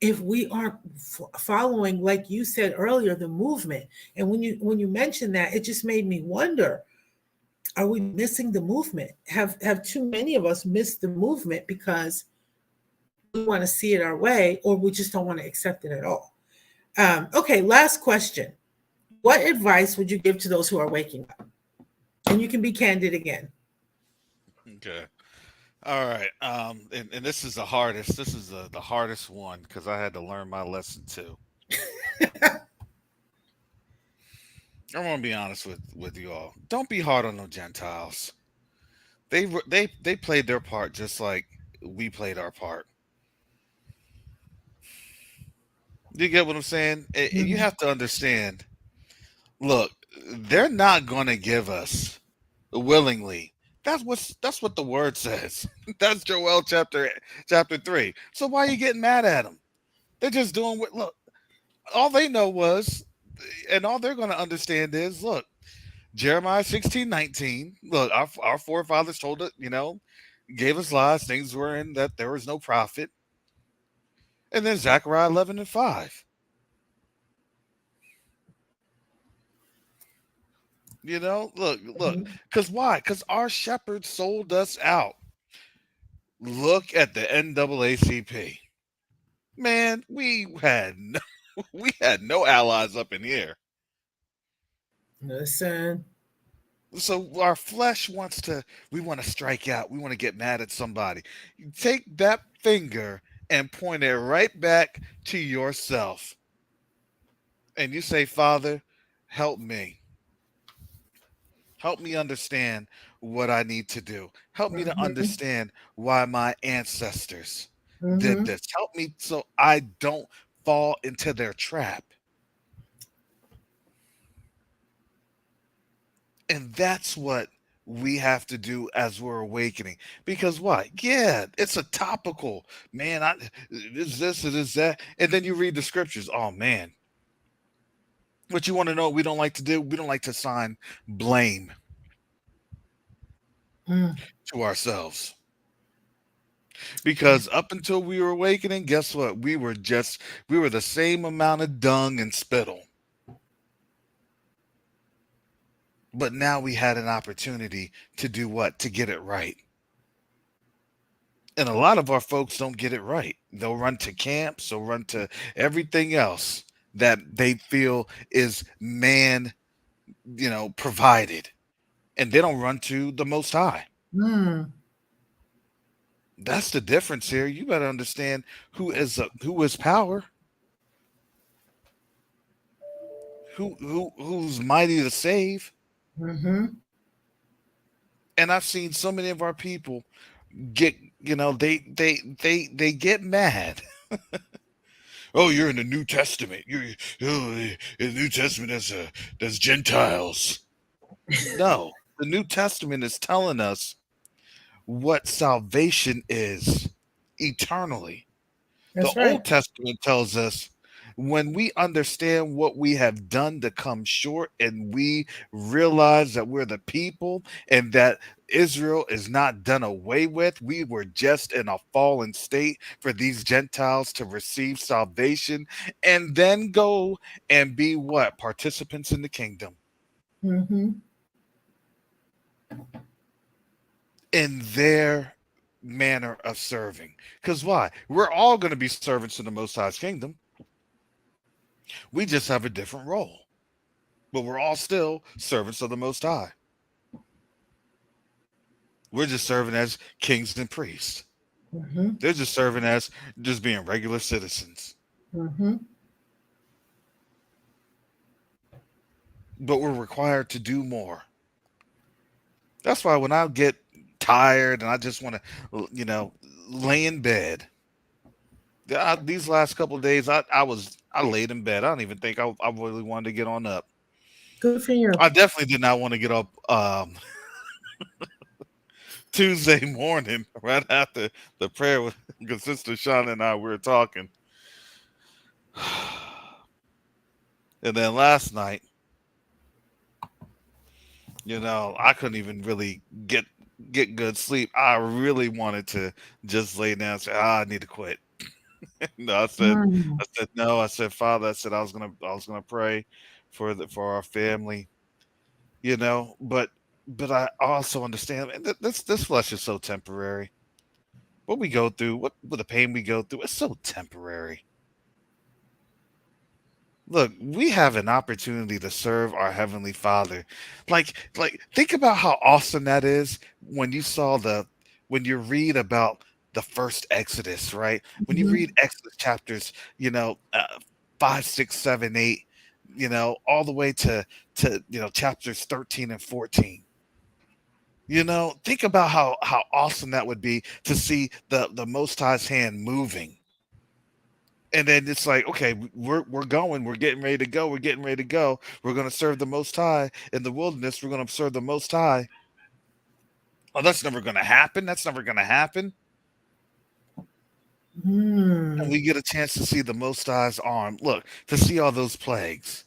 if we aren't following, like you said earlier, the movement. And when you mentioned that, it just made me wonder, are we missing the movement? Have too many of us missed the movement because we want to see it our way, or we just don't want to accept it at all? Okay, last question. What advice would you give to those who are waking up? And you can be candid again. Okay. All right. And this is the hardest. This is the hardest one because I had to learn my lesson too. I want to be honest with you all. Don't be hard on the Gentiles. They played their part just like we played our part. You get what I'm saying? And you have to understand. Look, they're not going to give us willingly. That's what the word says. That's Joel chapter 3. So why are you getting mad at them? They're just doing what. Look, all they know was, and all they're going to understand is, look, Jeremiah 16:19. Look, our forefathers told it, gave us lies. Things were in that there was no prophet. And then Zechariah 11:5. Look, because why? Because our shepherds sold us out. Look at the NAACP. Man, we had no allies up in here. Listen. So our flesh we want to strike out. We want to get mad at somebody. You take that finger and point it right back to yourself. And you say, Father, help me. Help me understand what I need to do. Help me to understand why my ancestors did this. Help me so I don't fall into their trap. And that's what we have to do as we're awakening. Because what? Yeah, it's a topical. Man, it's this, it is that. And then you read the scriptures. Oh, man. What you want to know what we don't like to do? We don't like to assign blame to ourselves. Because up until we were awakening, guess what? We were the same amount of dung and spittle. But now we had an opportunity to do what? To get it right. And a lot of our folks don't get it right. They'll run to camps, they'll run to everything else that they feel is man, provided. And they don't run to the Most High. That's the difference here. You better understand who is power. Who's mighty to save. And I've seen so many of our people get, they get mad. Oh, you're in the New Testament. In the New Testament that's Gentiles. No, the New Testament is telling us what salvation is eternally. That's the right. Old Testament tells us when we understand what we have done to come short and we realize that we're the people and that Israel is not done away with, we were just in a fallen state for these Gentiles to receive salvation and then go and be what? Participants in the kingdom. In their manner of serving. Because why? We're all going to be servants in the Most High's kingdom. We just have a different role. But we're all still servants of the Most High. We're just serving as kings and priests. They're just serving as just being regular citizens. But we're required to do more. That's why when I get tired and I just want to, lay in bed. These last couple of days, I laid in bed. I don't even think I really wanted to get on up. Good for you. I definitely did not want to get up Tuesday morning, right after the prayer, because Sister Shauna and I we were talking, and then last night, I couldn't even really get good sleep. I really wanted to just lay down and say, I need to quit. No, Mm. I said no. I said, Father, I said I was gonna pray for our family, but I also understand, man, this flesh is so temporary. What we go through, what the pain we go through, it's so temporary. Look, we have an opportunity to serve our heavenly Father. Like think about how awesome that is when you read about the first Exodus, right? When you read Mhm. Exodus chapters, 5, 6, 7, 8, all the way to chapters 13 and 14. Think about how awesome that would be to see the Most High's hand moving. And then it's like, okay, we're going, we're getting ready to go, we're getting ready to go. We're going to serve the Most High in the wilderness. We're going to serve the Most High. Oh, that's never going to happen. That's never going to happen. And Mm. we get a chance to see the Most High's arm. Look, to see all those plagues,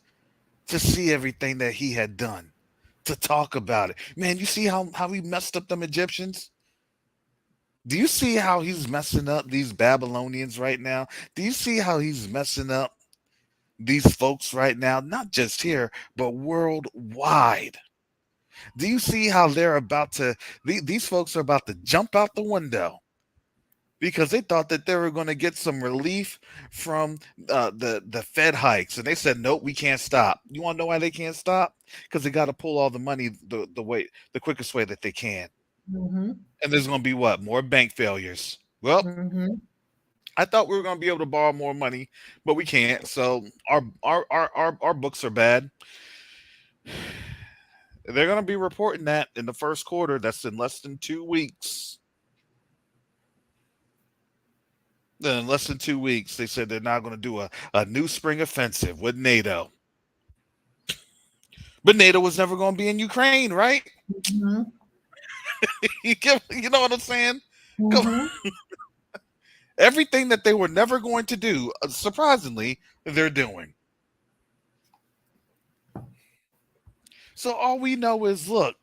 to see everything that He had done, to talk about it. Man, you see how He messed up them Egyptians? Do you see how He's messing up these Babylonians right now? Do you see how He's messing up these folks right now, not just here, but worldwide? Do you see how they're about to, these folks are about to jump out the window because they thought that they were going to get some relief from the Fed hikes, and they said, nope, we can't stop. You want to know why they can't stop? Because they got to pull all the money the quickest way that they can. Mhm. And there's going to be what? More bank failures. Well, Mhm. I thought we were going to be able to borrow more money, but we can't. So our books are bad. They're going to be reporting that in the first quarter. That's in less than 2 weeks. Then in less than 2 weeks, they said they're now going to do a new spring offensive with NATO. But NATO was never going to be in Ukraine, right? Mhm. You know what I'm saying? Come on. Mhm. Everything that they were never going to do, surprisingly, they're doing. So all we know is, look,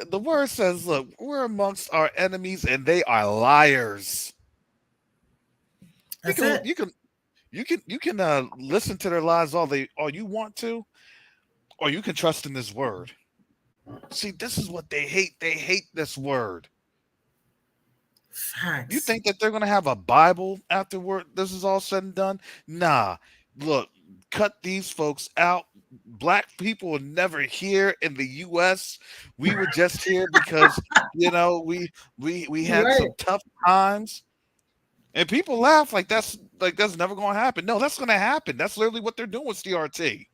the word says, look, we're amongst our enemies and they are liars. You That's can it. you can you can listen to their lies all you want to, or you can trust in this word. See, this is what they hate. They hate this word. You Facts. think that they're gonna have a Bible afterward? This is all said and done. Nah. Look, cut these folks out. Black people were never here in the U.S. We were just here because we had Right. some tough times. And people laugh like that's never going to happen. No, that's going to happen. That's literally what they're doing with CRT.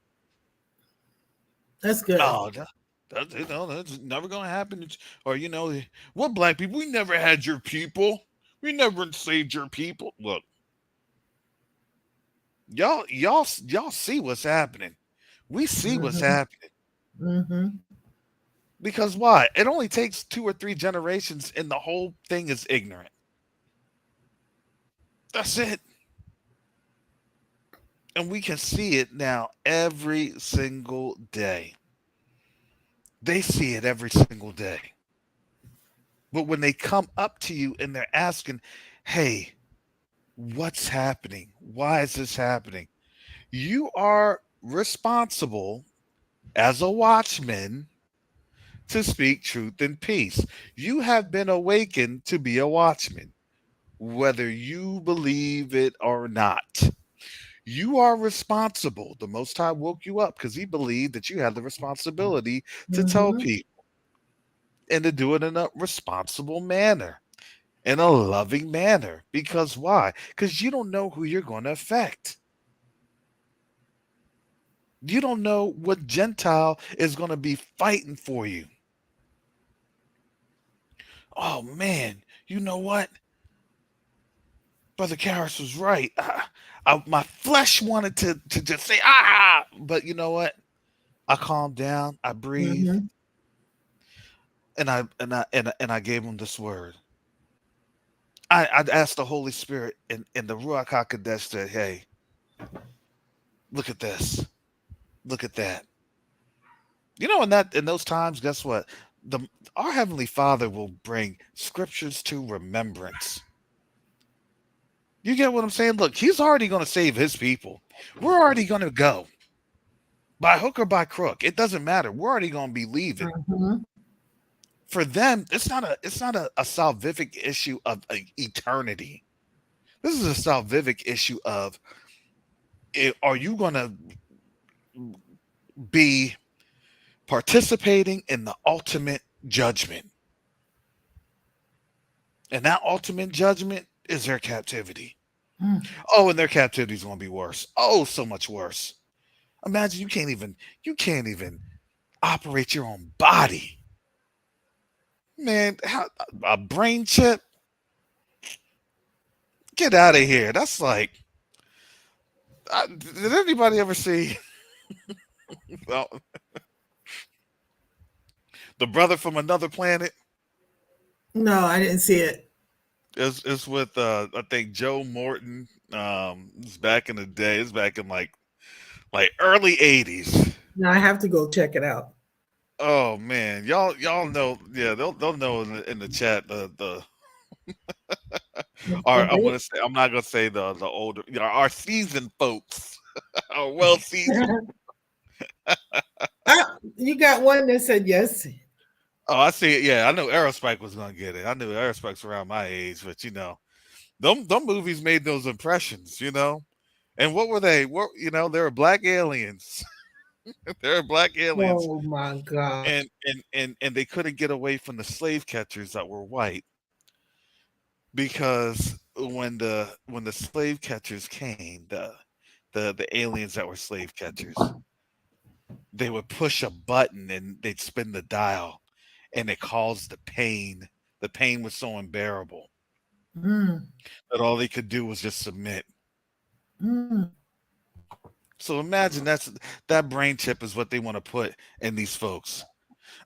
That's good. Oh, that's never going to happen. Or what black people? We never had your people. We never enslaved your people. Look, y'all see what's happening. We see what's Mhm. happening Mhm. because why? It only takes 2 or 3 generations, and the whole thing is ignorant. That's it. And we can see it now every single day. They see it every single day. But when they come up to you and they're asking, hey, what's happening? Why is this happening? You are responsible as a watchman to speak truth and peace. You have been awakened to be a watchman, whether you believe it or not. You are responsible. The Most High woke you up because He believed that you had the responsibility to tell Mhm. people and to do it in a responsible manner, in a loving manner. Because why? Because you don't know who you're going to affect. You don't know what Gentile is going to be fighting for you. Oh man, you know what? Brother Karras was right. My flesh wanted to just say but you know what? I calmed down. I breathed. Mhm. and I gave him this word. I'd asked the Holy Spirit, and the Ruach Hakodesh said, "Hey, look at this, look at that." In those times, guess what? The Our Heavenly Father will bring scriptures to remembrance. You get what I'm saying? Look, He's already going to save His people. We're already going to go by hook or by crook. It doesn't matter. We're already going to be leaving. Mhm. For them, it's not a salvific issue of eternity. This is a salvific issue of, are you going to be participating in the ultimate judgment? And that ultimate judgment is their captivity. Mm. Oh, and their captivity is going to be worse. Oh, so much worse. Imagine you can't even operate your own body. Man, a brain chip? Get out of here. That's like, did anybody ever see well, the brother from another planet? No, I didn't see it. It's with I think Joe Morton. It's back in the day. It's back in like early '80s. No, I have to go check it out. Oh man, y'all know. Yeah, they'll know in the chat the or I'm not gonna say the older, our seasoned folks, our well seasoned. You got one that said yes. Oh, I see it. Yeah, I knew Aerospike was gonna get it. I knew Aerospike's around my age, but them movies made those impressions. And what were they? They were black aliens. They were black aliens, Oh my God. and they couldn't get away from the slave catchers that were white, because when the slave catchers came, the aliens that were slave catchers, they would push a button and they'd spin the dial, and it caused the pain. The pain was so unbearable Mm, that all they could do was just submit. mm. So imagine that brain chip is what they want to put in these folks.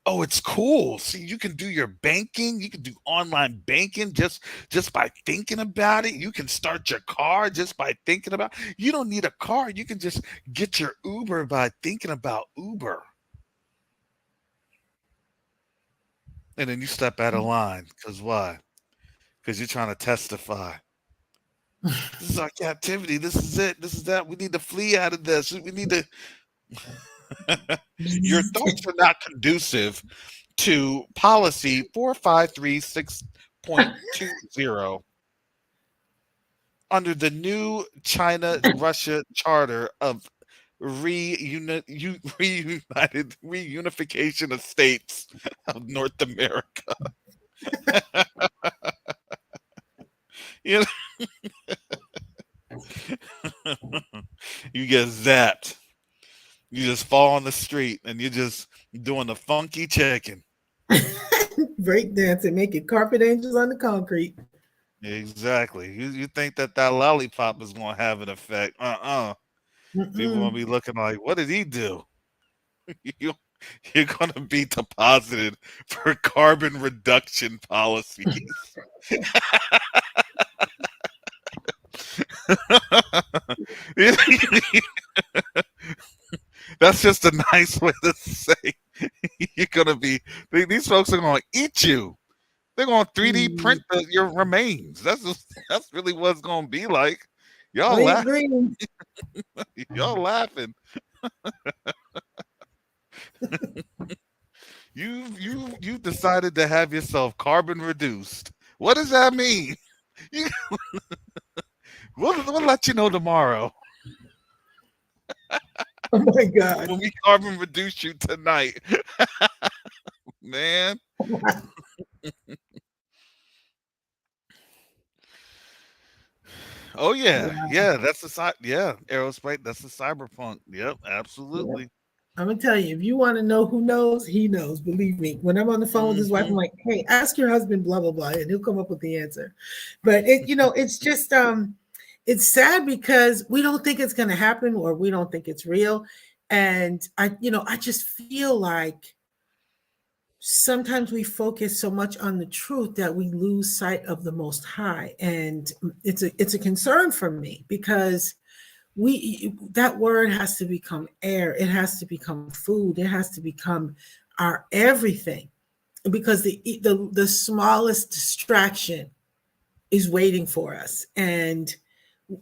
Oh, it's cool. See, you can do your banking. You can do online banking just by thinking about it. You can start your car just by thinking about. You don't need a car. You can just get your Uber by thinking about Uber. And then you step out of line. Because why? Because you're trying to testify. This is our captivity. This is it. This is that. We need to flee out of this. We need to. Your thoughts are not conducive to policy 4536.20 under the new China-Russia Charter of reunification of states of North America. You get zapped. You just fall on the street and you're just doing the funky chicken. Break dancing, making carpet angels on the concrete. Exactly. You think that lollipop is going to have an effect? People going to be looking like, what did he do? You're going to be deposited for carbon reduction policies. That's just a nice way to say you're going to be, these folks are going to eat you. They're going to 3D print your remains. That's really what it's going to be like. Y'all laughing. Y'all laughing. You've decided to have yourself carbon reduced. What does that mean? We'll let you know tomorrow. Oh my God. When we carbon reduce you tonight. Man. Oh yeah. That's the Aerospike. That's the cyberpunk. Yep, absolutely. Yeah. I'm gonna tell you, if you want to know who knows, he knows. Believe me. When I'm on the phone with his wife, I'm like, "Hey, ask your husband, blah blah blah," and he'll come up with the answer. But it's just it's sad because we don't think it's gonna happen, or we don't think it's real, and I just feel like sometimes we focus so much on the truth that we lose sight of the Most High, and it's a concern for me, because that word has to become air, it has to become food, it has to become our everything, because the smallest distraction is waiting for us. And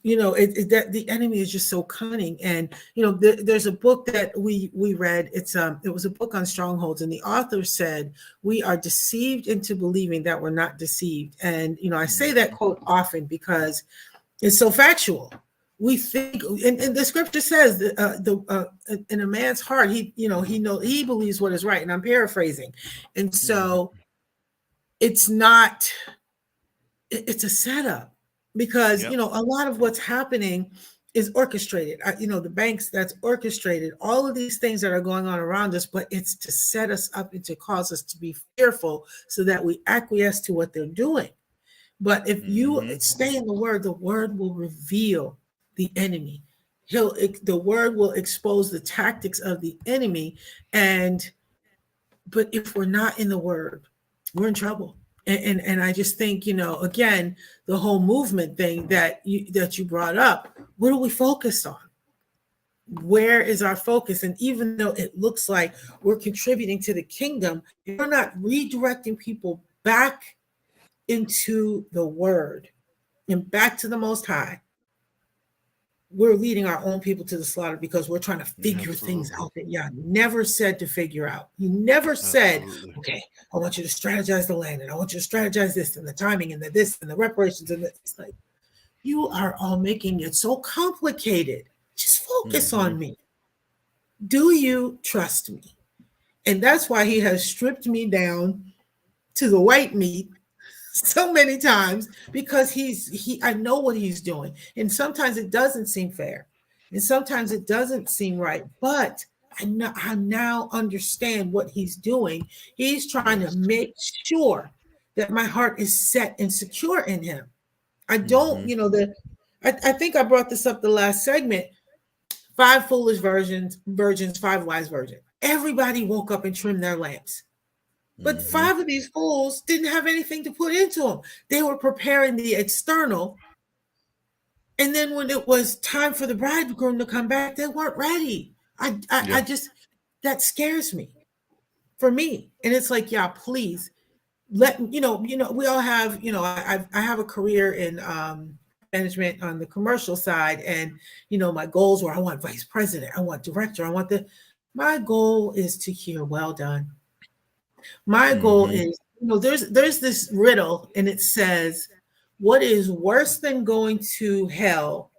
that the enemy is just so cunning. And there's a book that we read. It was a book on strongholds, and the author said we are deceived into believing that we're not deceived. And I say that quote often because it's so factual. We think, and the scripture says that in a man's heart, he believes what is right, and I'm paraphrasing. And so it's a setup, because a lot of what's happening is orchestrated. The banks, that's orchestrated, all of these things that are going on around us, but it's to set us up and to cause us to be fearful so that we acquiesce to what they're doing. But if you stay in the word will reveal the enemy. The word will expose the tactics of the enemy. But if we're not in the word, we're in trouble. And I just think, again, the whole movement thing that you brought up, what are we focused on? Where is our focus? And even though it looks like we're contributing to the kingdom, if we're not redirecting people back into the word and back to the Most High, we're leading our own people to the slaughter, because we're trying to figure things out that Yah never said to figure out. He never said, okay, I want you to strategize the land, and I want you to strategize this, and the timing, and the this, and the reparations, and it's like, you are all making it so complicated. Just focus on me. Do you trust me? And that's why he has stripped me down to the white meat so many times, because I know what he's doing. And sometimes it doesn't seem fair, and sometimes it doesn't seem right, but I now understand what he's doing. He's trying to make sure that my heart is set and secure in him. I don't, I think I brought this up the last segment. 5 foolish virgins, 5 wise virgins. Everybody woke up and trimmed their lamps. But 5 of these fools didn't have anything to put into them. They were preparing the external. And then when it was time for the bridegroom to come back, they weren't ready. I just, that scares me, for me. And it's like, yeah, please let, we all have, I have a career in management on the commercial side. And, my goals were, I want vice president, I want director, my goal is to hear, well done. My goal is, there's this riddle, and it says, what is worse than going to hell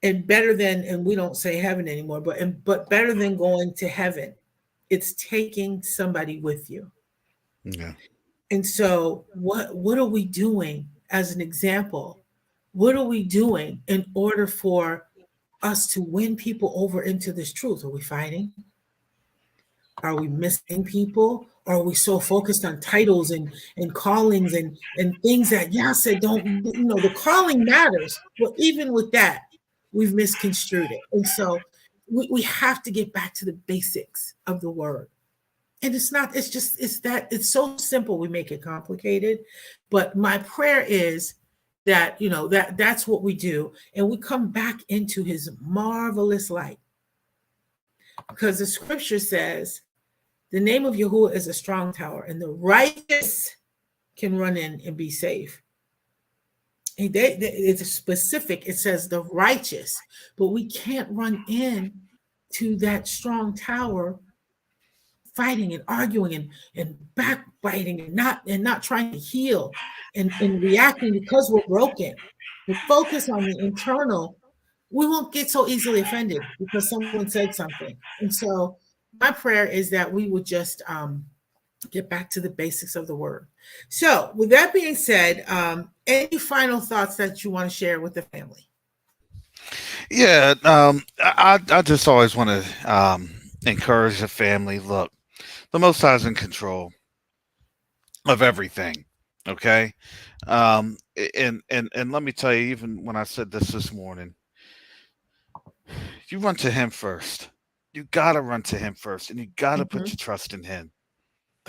and better than, and we don't say heaven anymore, but better than going to heaven? It's taking somebody with you. Yeah. And so what are we doing as an example? What are we doing in order for us to win people over into this truth? Are we fighting? Are we missing people? Are we so focused on titles and callings and things that Yah said don't, the calling matters. But even with that, we've misconstrued it. And so we have to get back to the basics of the word. And it's so simple, we make it complicated. But my prayer is that, that's what we do. And we come back into his marvelous light. Because the scripture says, the name of Yahuwah is a strong tower, and the righteous can run in and be safe. It's specific. It says the righteous, but we can't run in to that strong tower fighting and arguing and backbiting and not trying to heal and reacting because we're broken. We focus on the internal. We won't get so easily offended because someone said something. And so my prayer is that we would just get back to the basics of the word. So with that being said, any final thoughts that you want to share with the family? Yeah, I just always want to encourage the family. Look, the Most High is in control of everything. Okay, and let me tell you, even when I said this morning, you run to him first. You gotta run to him first, and you gotta put your trust in him.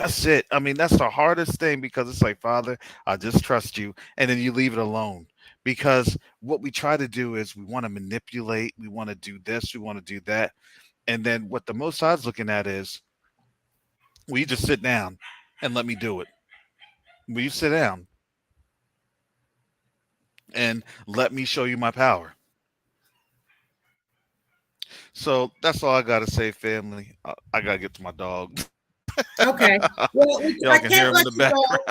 That's it. I mean, that's the hardest thing because it's like, Father, I just trust you. And then you leave it alone. Because what we try to do is we want to manipulate, we want to do this, we want to do that. And then what the Most High's looking at is, will you just sit down and let me do it? Will you sit down and let me show you my power? So that's all I got to say, family. I got to get to my dog. Okay. Well, Y'all I can hear can't him in let the you background.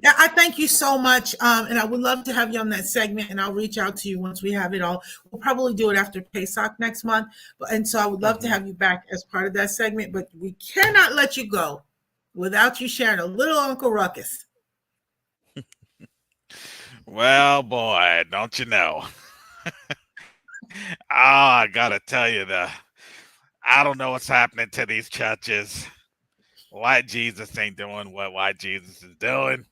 go. I thank you so much. And I would love to have you on that segment, and I'll reach out to you once we have it all. We'll probably do it after Pesach next month. And so I would love to Mhm. have you back as part of that segment, but we cannot let you go without you sharing a little Uncle Ruckus. Well, boy, don't you know? I gotta tell you, I don't know what's happening to these churches. Why Jesus ain't doing what white Jesus is doing.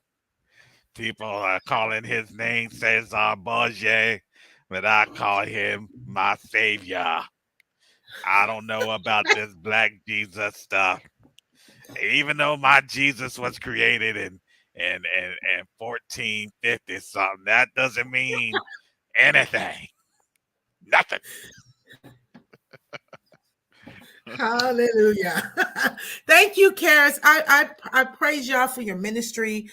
People are calling his name Cesar Borgia, but I call him my savior. I don't know about this black Jesus stuff. Even though my Jesus was created in 1450 something, that doesn't mean anything. Nothing. Hallelujah. Thank you, Karis. I praise y'all for your ministry.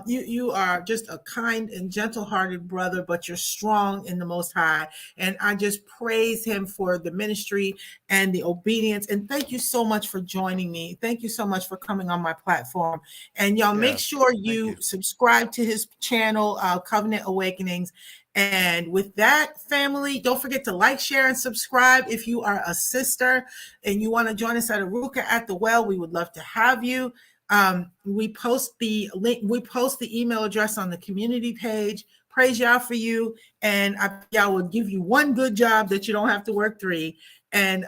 You are just a kind and gentle-hearted brother, but you're strong in the Most High. And I just praise him for the ministry and the obedience. And thank you so much for joining me. Thank you so much for coming on my platform. And y'all make Yes. sure Thank you you. subscribe to his channel, Covenant Awakenings. And with that, family, don't forget to like, share, and subscribe. If you are a sister and you want to join us at Aruka at the Well, we would love to have you. We post the link, we post the email address on the community page. Praise y'all for you. And y'all will give you one good job that you don't have to work three. And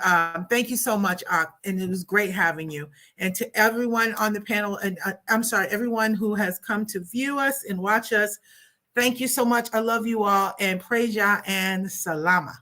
thank you so much, Ak. And it was great having you. And to everyone on the panel, and I'm sorry, everyone who has come to view us and watch us, thank you so much. I love you all, and praise Yah and salama.